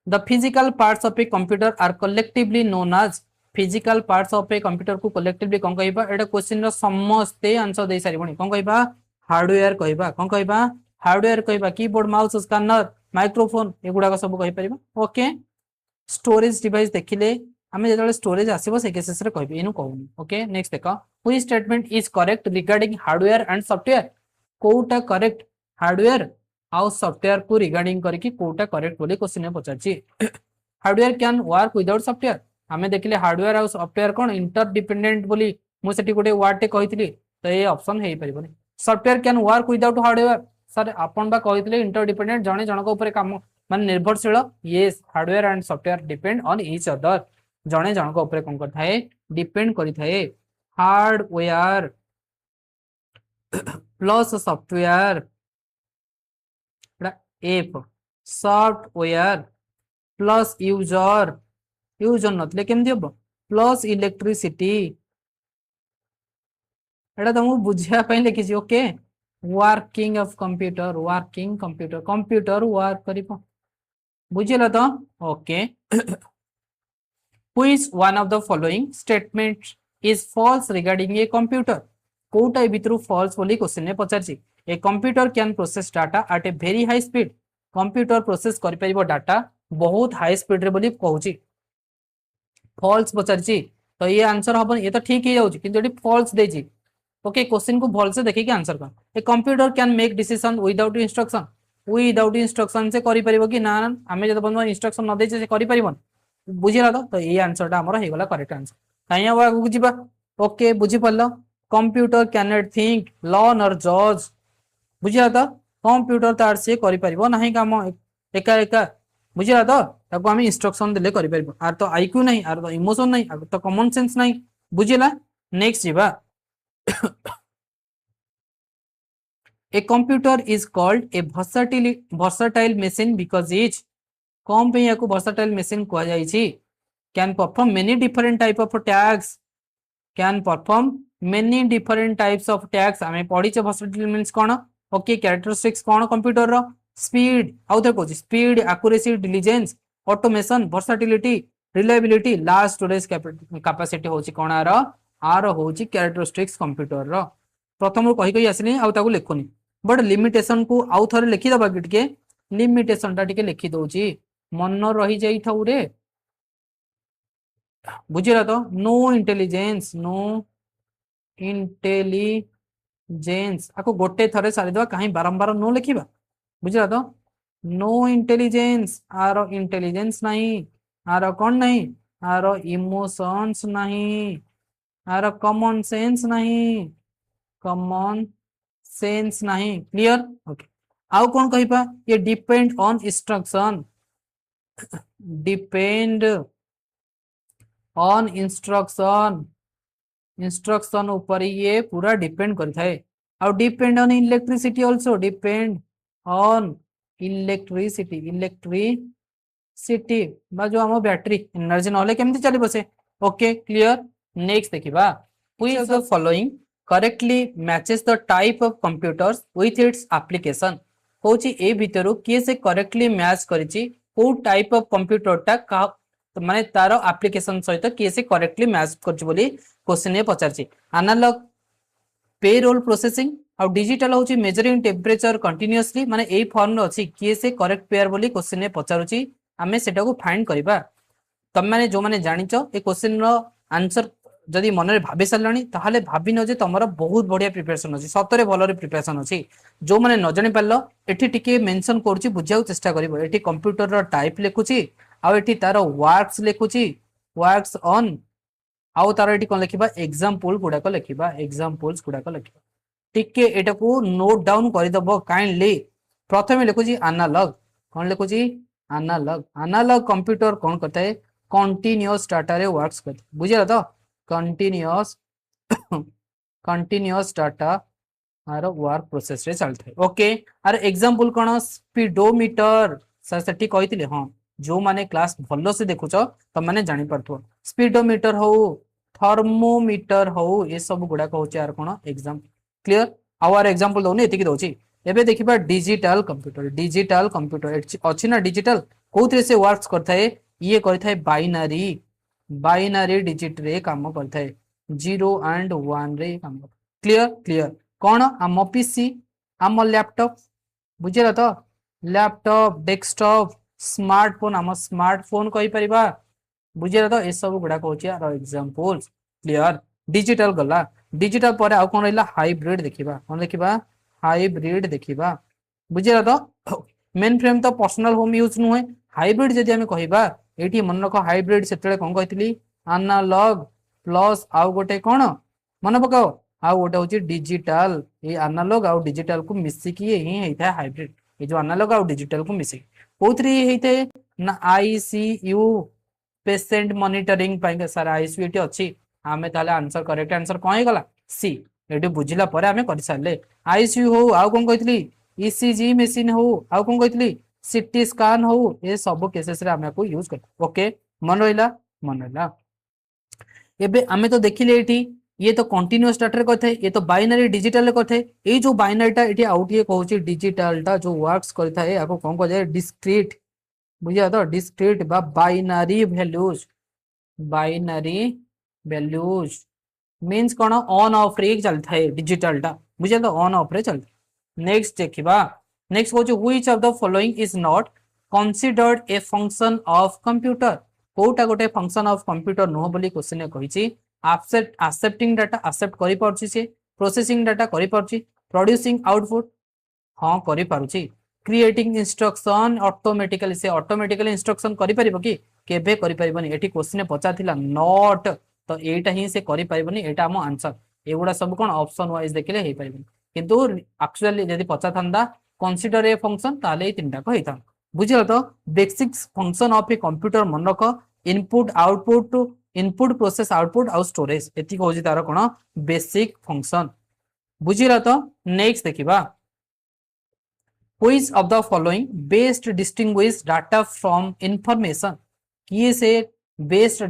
the physical parts of a computer are collectively known as physical parts of a computer को कलेक्टिवली कोन कहबा एटा क्वेश्चन रो समस्त आंसर दे सारिबनी कोन कहबा हार्डवेयर कहबा कोन कहबा हार्डवेयर कहबा कीबोर्ड माउस स्कैनर माइक्रोफोन एगुडा सब कहि परिबा ओके स्टोरेज डिवाइस देखिले हमें जेतले स्टोरेज आसीबो से केसेस रे कहबी इनु कहूनी ओके नेक्स्ट देखो which statement is correct regarding hardware and software कोटा करेक्ट हार्डवेयर आउ सॉफ्टवेयर को रिगार्डिंग करके कोटा करेक्ट बोली क्वेश्चन में पचारची hardware can work without software हमें देखले हार्डवेयर आउ सॉफ्टवेयर कोन इंटर डिपेंडेंट बोली मु सेठी गोटे वर्ड टे कहितली तो ये ऑप्शन हेई परिबनी software can work without hardware sir आपन बा कहितले इंटर डिपेंडेंट जणे जणक ऊपर काम मान निर्भरशील yes hardware and software depend on each other जणे जणक ऊपर कोन करथाए डिपेंड करिथाए हार्डवेयर प्लस सॉफ्टवेयर एफ सॉफ्टवेयर प्लस यूजर यूजर नथले केमदी हबो प्लस इलेक्ट्रिसिटी एटा तुमको बुझिया पई लिखि छी okay working of computer computer work करिपो बुझिला तो okay which one of the following statement is false regarding a computer कोटा भितरु फॉल्स बोली क्वेश्चन ने पचारची a computer can process data at a very high speed computer process करि परिबो data बहुत हाई स्पीड रे बोली कहूची फॉल्स पचारची तो ये आंसर हबन ये तो ठीक ही जाउची किंतु एटी फॉल्स देची ओके क्वेश्चन को भल से देखि के आंसर कर ए computer can make decision without instruction से करि परिबो कि ना हमें जब बंद इंस्ट्रक्शन न देचे से करि परिबन बुझिला तो ये आंसर टा हमर हे गला करेक्ट आंसर काया वा बुझिबा ओके बुझि पल्लो computer can not think learn और जज बुझिला तो कंप्यूटर तार से करि परिबो नाही काम एका एका बुझिला तो ताको हम इंस्ट्रक्शन देले करि परिबो आर तो आईक्यू नहीं आर तो इमोशन नहीं आर तो कॉमन सेंस नहीं बुझिला नेक्स्ट जीवा a computer is called a versatile machine because each कौन पे याको versatile machine कहा जाई छी can perform many different type of tags can perform many different types of tags हमें पढ़ी छे versatile मींस कोन ओके कैरेक्टरिस्टिक्स कोन कंप्यूटर रो स्पीड आउ तो Kochi speed accuracy diligence automation versatility reliability large storage capacity होची कोन are होची कैरेक्टरिस्टिक्स कंप्यूटर रो प्रथम रो कहि कहि आसनी आउ ताको लिखुनी बट लिमिटेशन को आउ थरे लिखि दबा टिके लिमिटेशन टा टिके लिखि दोची मन रही जाई थाउ रे बुझिला तो नो इंटेलिजेंस आको गोटे थरे सारी दवा कहीं बारंबार नो लिखिबा बुझिला तो नो इंटेलिजेंस आर इंटेलिजेंस नहीं आर कौन नहीं आर इमोशंस नहीं आर कॉमन सेंस नहीं क्लियर ओके आउ कौन कहिबा ये depend on instruction depend on instruction ऊपर ये पूरा डिपेंड करथाए और depend on electricity also depend on electricity बा जो हम बैटरी एनर्जी नले केमति चली बसे ओके क्लियर नेक्स्ट देखिबा which of the following correctly matches the type of computers with its application होची ए भितरु के से करेक्टली मैच करिछि को टाइप ऑफ कंप्यूटर टा माने तारो एप्लीकेशन सहित के से करेक्टली मैच करछि बोली क्वेश्चन ए पचारछि एनालॉग पेरोल प्रोसेसिंग और डिजिटल होची मेजरिंग टेम्परेचर कंटीन्यूअसली माने ए फॉर्म रे अछि के से करेक्ट पेयर बोली क्वेश्चन ए पचारुछि हमें सेटा को फाइंड करबा तम माने जो माने जानिचो ए क्वेश्चन रो आंसर जदि मन में भाभी सारे ताहले भाभी न जे तुमर बहुत बढ़िया प्रिपरेशन अच्छी सतरे भल प्रिपरेशन अच्छी जो मैंने न जानी पार एटी टिके मेंशन करुच्ची बुझा चेष्टा कर कंप्यूटर टाइप लिखुची आउ तार वर्क्स लिखुची वर्क्स ऑन आउ तार ये कौन लिखा एग्जाम्पल गुड़ाक लिखा एग्जाम्पल्स गुड़ाक लिखा टिके एटा को नोट डाउन करदब काइंडली प्रथम लिखुची एनालॉग कौन लिखुची एनालॉग एनालॉग कंप्यूटर कौन करता है कंटीन्यूअस डाटा रे वर्क्स करता है बुझे तो कंटीन्यूअस कंटीन्यूअस डाटा आर वर्क प्रोसेस रे चलता है ओके आर एग्जांपल कौन स्पीडोमीटर सर सेठी कहिथिले हां जो माने क्लास भलो से देखुछ त माने जानि परथो स्पीडोमीटर हो थर्मोमीटर हो ये सब गुडा कहउछ यार कोन एग्जाम क्लियर आवर एग्जांपल दोने एतिकी दोची एबे देखिबा डिजिटल कंप्यूटर अछि ना डिजिटल कोथरे से वर्क्स करथा है ये करथा है बाइनरी बाइनरी डिजिट रे काम करथा है 0 एंड 1 रे काम क्लियर क्लियर कौन आम पीसी आम लैपटॉप बुझेला तो लैपटॉप डेस्कटॉप स्मार्टफोन आम स्मार्टफोन कहि परिबा बुझेला तो ए सब गुडा कहउछ यार एग्जांपल्स क्लियर डिजिटल गला डिजिटल पर आउ कोन रहला हाइब्रिड देखिबा कोन देखिबा हाइब्रिड देखिबा बुझेला तो मेन फ्रेम तो पर्सनल होम यूज नुहे हाइब्रिड जदि हम कहिबा एठी मन रख हाइब्रिड सेतले कोन कहितली एनालॉग प्लस आउ गोटे कोन मन पकाओ आउ गोटे होची डिजिटल ये एनालॉग आउ डिजिटल को मिसिकी ही हेता हाइब्रिड ये जो एनालॉग आउ डिजिटल को मिसिकी कोथरी हेते ना आईसीयू पेशेंट मॉनिटरिंग पाइंगे सर आईसीयू एटी अछि आमे ताले आंसर करेक्ट आंसर कोन हे गला सी एटी बुझिला परे आमे करि सारले आईसीयू हो आउ कोन कहितली ईसीजी मशीन हो आउ कोन कहितली सीटी स्कैन हो ये सब केसेस रे आमे को यूज कर ओके मन रहिला एबे आमे तो देखिले एटी ये तो कंटीन्यूअस डाटा रे करथे ये तो बाइनरी डिजिटल रे करथे ए जो बाइनरी टा एटी आउट ये कहउची डिजिटल टा जो वर्क्स करथा है आको कोन को जाय डिस्क्रीट बुझिया तो डिस्क्रीट बा बाइनरी वैल्यूज मींस कोन ऑन ऑफ रे चलथा है डिजिटल टा बुझिया तो ऑन ऑफ रे चलथा नेक्स्ट देखिबा नेक्स्ट कहउची which of the following is not considered a function of computer कोटा गोटे फंक्शन ऑफ कंप्यूटर नो बोली क्वेश्चन कहिची एक्सेप्टिंग डाटा एक्सेप्ट करि परछि से प्रोसेसिंग डाटा करि परछि प्रोड्यूसिंग आउटपुट हां करि पारुछि क्रिएटिंग इंस्ट्रक्शन ऑटोमेटिकली से ऑटोमेटिकली इंस्ट्रक्शन करि परिबो कि केबे करि परिबोनी एठी क्वेश्चन पचाथिला नॉट तो एटा ही से करि परिबोनी एटा हम आंसर एगुडा सब कोन ऑप्शन वाइज देखले हे परिबोनी किंतु एक्चुअली यदि पचाथंदा कंसीडर ए फंक्शन ताले ए तीनटा को हेता बुझियो तो basic function of a computer मन रख input output input process output आउ स्टोरेज एति होजी तार कोन बेसिक फंक्शन बुझिला तो नेक्स्ट देखिबा which of the following best distinguish data from information किए से बेस्ट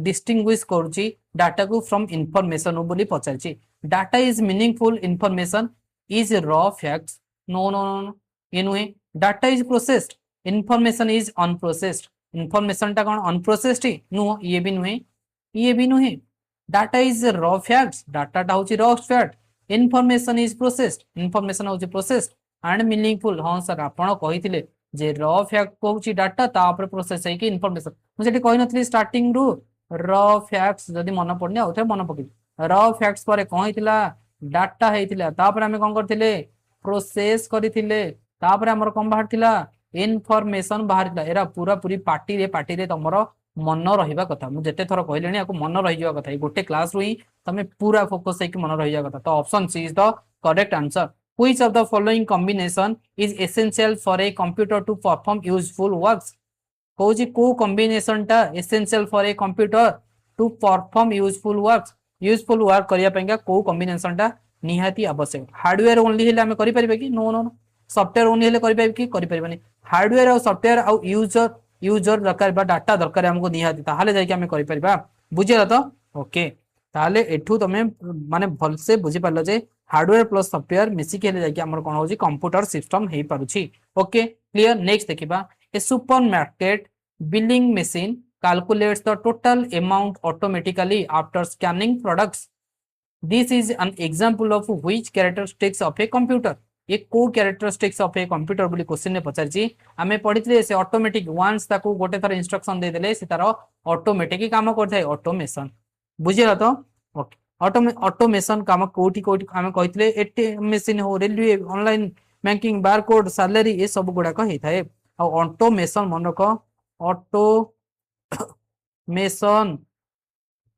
डिस्टिंग्विश करूची डाटा को फ्रॉम इंफॉर्मेशन बोली पचारची data is meaningful information is raw facts no no no ये नुहे data is processed information is unprocessed information टा कौन अनप्रोसेस्ड ही नुह ये भी नुहे data is raw facts data टा होची raw fact information is processed information होची प्रोसेस्ड एंड मीनिंगफुल हां सर आपण कहिथिले जे रॉ फैक्ट कहूची डाटा तापर प्रोसेस है कि इंफॉर्मेशन मुझे कहि नथली स्टार्टिंग रु रॉ फैक्ट्स जदी मन पड़ने आउथे मन पकि रॉ फैक्ट्स पर कहिथिला डाटा हेतिला तापर हमें कोन करथिले प्रोसेस करथिले तापर हमर कोन बाहरथिला इनफॉरमेशन बाहरथिला एरा पूरा पूरी पार्टी रे तमरो मन रहिबा कथा मु जते थरो कहलेनी आको मन रहि जावा कथा गोटे क्लास रु ही तमे पूरा फोकस है कि मन रहि जावा कथा तो option C is the correct answer which of the following combination is essential for a computer to perform useful works कोजी को कॉम्बिनेशन टा essential for a computer to perform useful work करिया पेंगा को कॉम्बिनेशन टा निहाती आवश्यक हार्डवेयर ओनली हेले हमें करि परिबे कि नो सॉफ्टवेयर ओनली हेले करि परिबे कि करि परिबेनी हार्डवेयर और सॉफ्टवेयर और यूजर दरकार बा डाटा दरकार हमको निहाती ताहाले जाय कि हमें करि परिबा बुझिला तो ओके ताहाले एठू तमे माने भल से बुझि पालो जे हार्डवेयर प्लस सॉफ्टवेयर मिसी के जाय कि हमर कोन होजी कंप्यूटर सिस्टम हे पारुची ओके क्लियर नेक्स्ट देखिबा a supermarket billing machine calculates the total amount automatically after scanning products. This is an example of which characteristics of a computer. ये को characteristics of a computer बोली question ने पचारची आमे पढितले से automatic once ताको गोटे थर इंस्ट्रक्शन दे देले से तारो ऑटोमेटिक काम करथाय ऑटोमेशन बुझिला तो ओके ऑटोमेशन काम कोठी कोठी आमे कहितले एटीएम मशीन हो railway online banking barcode salary ये सब गुडा को हेइ थाए आ ऑटोमेशन मनक automation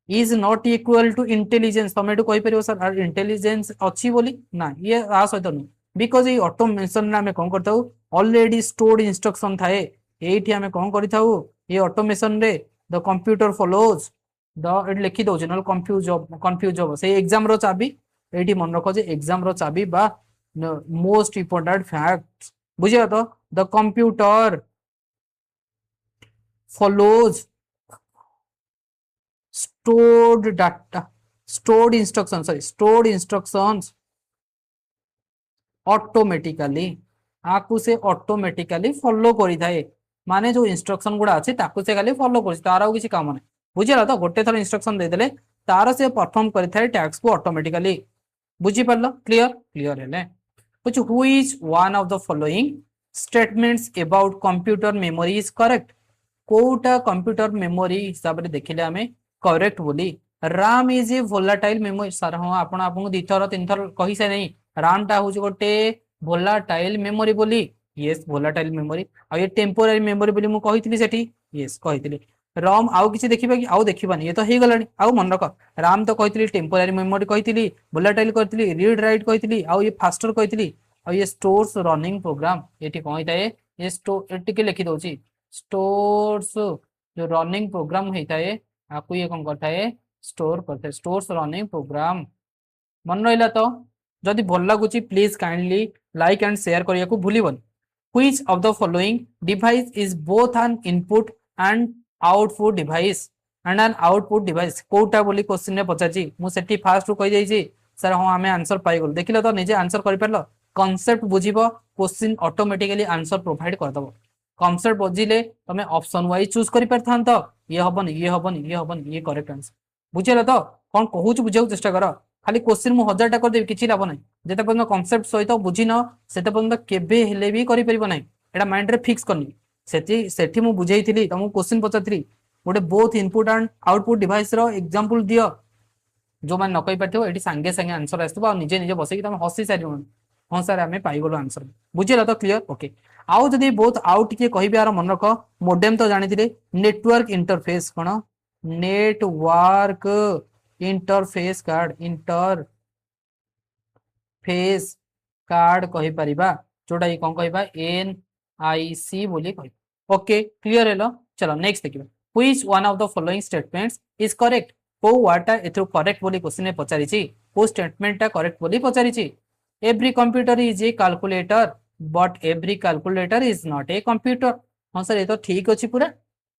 is not equal to intelligence तमे एटू कहि परियो सर इंटेलिजेंस अछि बोली ना ये आ सहित नु बिकॉज ये ऑटोमेशन ना हमें कोन करताउ ऑलरेडी स्टोर्ड इंस्ट्रक्शन थाए एठी हमें कोन करिताउ ये ऑटोमेशन रे द कंप्यूटर फॉलोज द एट लिखि दउछ न कंफ्यूज हो से एग्जाम रो चाबी एठी मन रखो जे एग्जाम रो चाबी बा मोस्ट इंपोर्टेंट फैक्ट्स बुझियो तो the computer follows stored data stored instructions automatically आकु से ऑटोमेटिकली फॉलो करि थाए माने जो इंस्ट्रक्शन गुडा अछि ताकु से खाली फॉलो करछि तार आ किछि काम नै बुझिला तो गोटे थर इंस्ट्रक्शन दे देले तार से परफॉर्म करि थाए टास्क को ऑटोमेटिकली बुझि परलो क्लियर क्लियर हेले which who is one of the following statements about computer memory is correct कोटा कंप्यूटर मेमोरी हिसाब रे देखिले हमें करेक्ट बोली RAM is a volatile memory sir हां आपण आपन दी थर तीन थर कहि से नहीं RAM टा होज गोटे वोलाटाइल मेमोरी बोली यस वोलाटाइल मेमोरी आ ये टेम्पोररी मेमोरी बोली मु कहितली सेठी यस कहितली ROM आउ किछि देखिबा कि आउ देखिबानी ये तो हे गलानी आउ मन रख RAM तो कहितली टेम्पोररी मेमोरी कहितली वोलाटाइल कहितली रीड राइट कहितली आउ ये फास्टर कहितली आ ये स्टोर्स रनिंग प्रोग्राम एठी कहिताए ये स्टोर एठी के लिखि दोची स्टोर्स जो रनिंग प्रोग्राम होता है आपको ये कौन करता है स्टोर करता है स्टोर्स रनिंग प्रोग्राम मन रहा तो जदि भल लगुच please kindly like and share करिया को भूलिबन which of the following device is both an input and output device and an output device कोटा बोली क्वेश्चन ने पचाची मु सेठी फास्ट रु कहि जाई सर हां हमें आंसर पाई गल देखिलो तो निजे आंसर करि परलो कांसेप्ट बुझिबो क्वेश्चन ऑटोमेटिकली आंसर प्रोवाइड कर दबो कॉन्सेप्ट बुझिले तमे ऑप्शन वाइज चूज करि परथान तो ये हबन ये करेक्ट आंसर बुझिला तो कोन कहूच बुझाउ चेष्टा कर खाली क्वेश्चन मु 1000 टा कर देबी किछि लाभ नै जेते पर्यंत कॉन्सेप्ट सहित बुझिन सेते पर्यंत केबे हेले भी करि परिबो नै एटा माइंड रे फिक्स करनी सेठी मु बुझाइथिली तमु क्वेश्चन पचाथिली गोटे both input and output device रो एग्जांपल दियो जो मान न कहि परथियो एठी संगे संगे आंसर आस्तबो आ निजे निजे बसे कि तमे हसी सारियो हां सर हमें पाई गलो आंसर बुझिला तो क्लियर ओके आउ जदि बहुत आउट के कहिबे आर मन रख मोडेम तो जानिथिले नेटवर्क इंटरफेस कोन नेटवर्क इंटरफेस कार्ड कहि परिबा जोटा ई कोन कहिबा NIC बोली कहि ओके क्लियर हेलो चलो नेक्स्ट देखिबा which one of the following statements is correct को वाटा एथरो करेक्ट बोली क्वेश्चन ने पचारिछि को स्टेटमेंट ता करेक्ट बोली पचारिछि every computer is a calculator but every calculator is not a computer हां सर ये तो ठीक अछि पूरा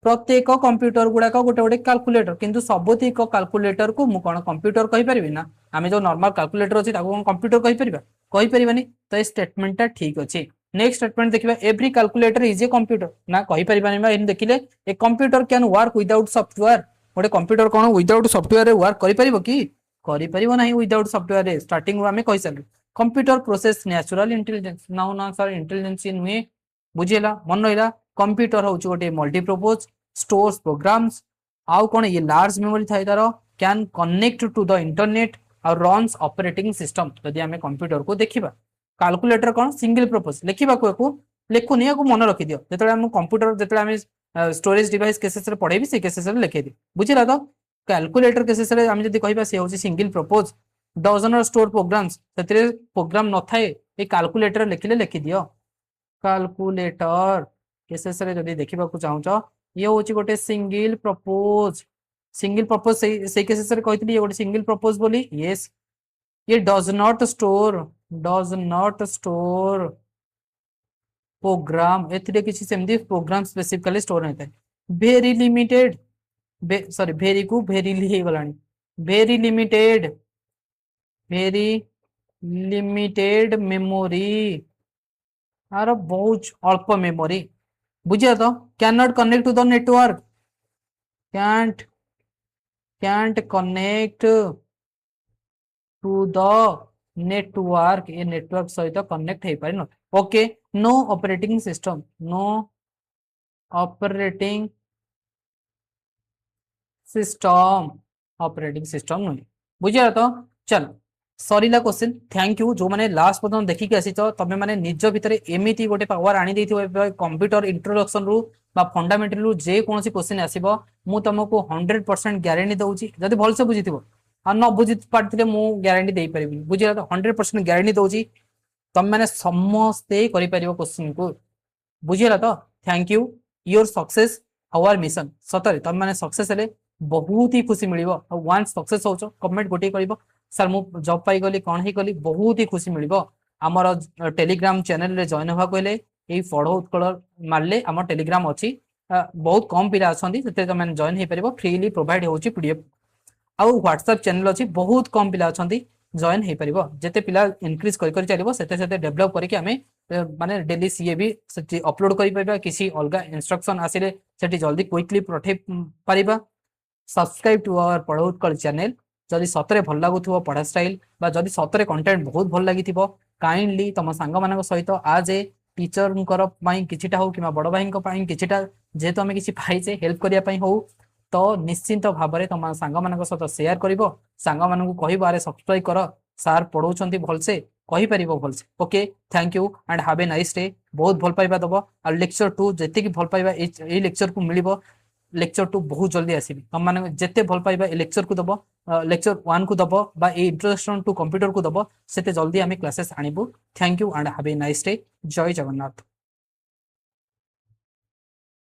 प्रत्येक कंप्यूटर गुडा को गोटे गोटे कैलकुलेटर किंतु सबोधिक कैलकुलेटर को मु कोन कंप्यूटर कहि परिबि ना आमे जो नॉर्मल कैलकुलेटर अछि ताको कोन कंप्यूटर कहि परिबानी तो ए स्टेटमेंट ता ठीक अछि नेक्स्ट स्टेटमेंट देखिबा every calculator is a computer ना कहि परिबानी बा इन देखिले ए computer can work without software गोटे कंप्यूटर कोन विदाउट सॉफ्टवेयर रे वर्क करि परिबो की करि परिबो नाही विदाउट सॉफ्टवेयर रे स्टार्टिंग रो आमे कहि सके computer process natural intelligence now ना सर इंटेलिजेंस इन वे बुझिला मन रहिला कंप्यूटर होउछ गोटे मल्टीपर्पज स्टोर्स प्रोग्राम्स आउ कोन ये लार्ज मेमोरी थाइ तारो can connect to the internet और रन्स ऑपरेटिंग सिस्टम यदि हमें कंप्यूटर को देखिबा कैलकुलेटर कोन सिंगल पर्पस लेखिबा को लेखु निया को मन रखि दियो जेतले हम कंप्यूटर जेतले हम स्टोरेज डिवाइस केसेस रे पढेबी से केसेस रे लिखि दि बुझिला तो कैलकुलेटर केसेस रे हम जदि कहिबा से होउछ single purpose doesn't store programs सेतरे प्रोग्राम न थाए ए कैलकुलेटर लिखिले लिखि दियो कैलकुलेटर केसेस रे जदि देखिबा को चाहूछ ये होची गोटे सिंगल पर्पस से केसेस रे कहितली ये गोटे सिंगल पर्पस बोली यस ये डज नॉट स्टोर प्रोग्राम एथिरे किछि सेमदी प्रोग्राम स्पेसिफिकली स्टोर होता है वेरी लिमिटेड सॉरी वेरी को वेरी ली गलानी वेरी लिमिटेड मेमोरी आर बहुत अल्प मेमोरी बुझिया तो can not connect to the network can't connect to the network ये नेटवर्क सहित कनेक्ट हे पारि न okay no operating system operating system नुहे बुझे तो चल सरीला क्वेश्चन थैंक यू जो मैंने लास्ट पर्यटन देखिक आसी तमें मैंने निज भितर एमती गोटे पावर आनी कंप्यूटर इंट्रोडक्शन रु फंडामेंटल रु जे कौन क्वेश्चन आसो मु तुमको 100% ग्यारंटी दूसरी जब भलसे बुझी आ न बुझी पारे मुझे ग्यारंटी दे पारि बुझे तो 100% ग्यारंटी दूसरी तुम मैंने समस्ते क्वेश्चन को बुझीगला तो thank you your success our mission सतरे तुम मैंने सक्सेस हेले बहुत ही खुशी मिल वन सक्सेस हो कमेंट गोटे कर सर मु जॉब पाई गली कौन ही गली बहुत ही खुशी मिल आमर टेलीग्राम चैनल रे जॉइन हवा कहले यही पढ़ो उत्कल मारे आम टेलीग्राम अच्छी बहुत कम पिला अच्छा तुम जॉइन हो पार फ्रीली प्रोवाइड हो पीडीएफ आउ व्हाट्सएप चैनल अच्छी बहुत कम पिला अच्छा जॉइन हो पार जिते पिला इनक्रीज कर चलो से डेभलप करके आम माने डेली सीए भी अपलोड कर किसी अलग इंस्ट्रक्शन आसिले जल्दी क्विकली पठे पारिबा subscribe to our Padho Utkal channel जदि सतरे भल लगुव पढ़ा स्टाइल जदि सतरे कंटेंट बहुत भल लगी काइंडली तुम सांग मान सहित आज ए टीचर किछिटा हो कि बड़ भाई किछिटा जेहेतु आम किसी पाइचे हेल्प करने हो तो निश्चिंत भाव में तुम सांग मान सहित सेयार कर सांग मान कह अरे सब्सक्राइब कर सार पढ़ाऊँ भलसे कहीपर भलसे okay thank you and have a nice day बहुत भल पाइबा दब आ लेक्चर 2 जी भल पाइबा ये लेक्चर को मिल लेक्चर 2 बहुत जल्दी आसबि तुम मैंने जिते भल पाइबा लेक्चर को दब लेक्चर 1 को दब बा इंट्रोडक्शन टू कंप्यूटर को दब से जल्दी आम क्लासेस आणबू thank you and have a nice day जय जगन्नाथ।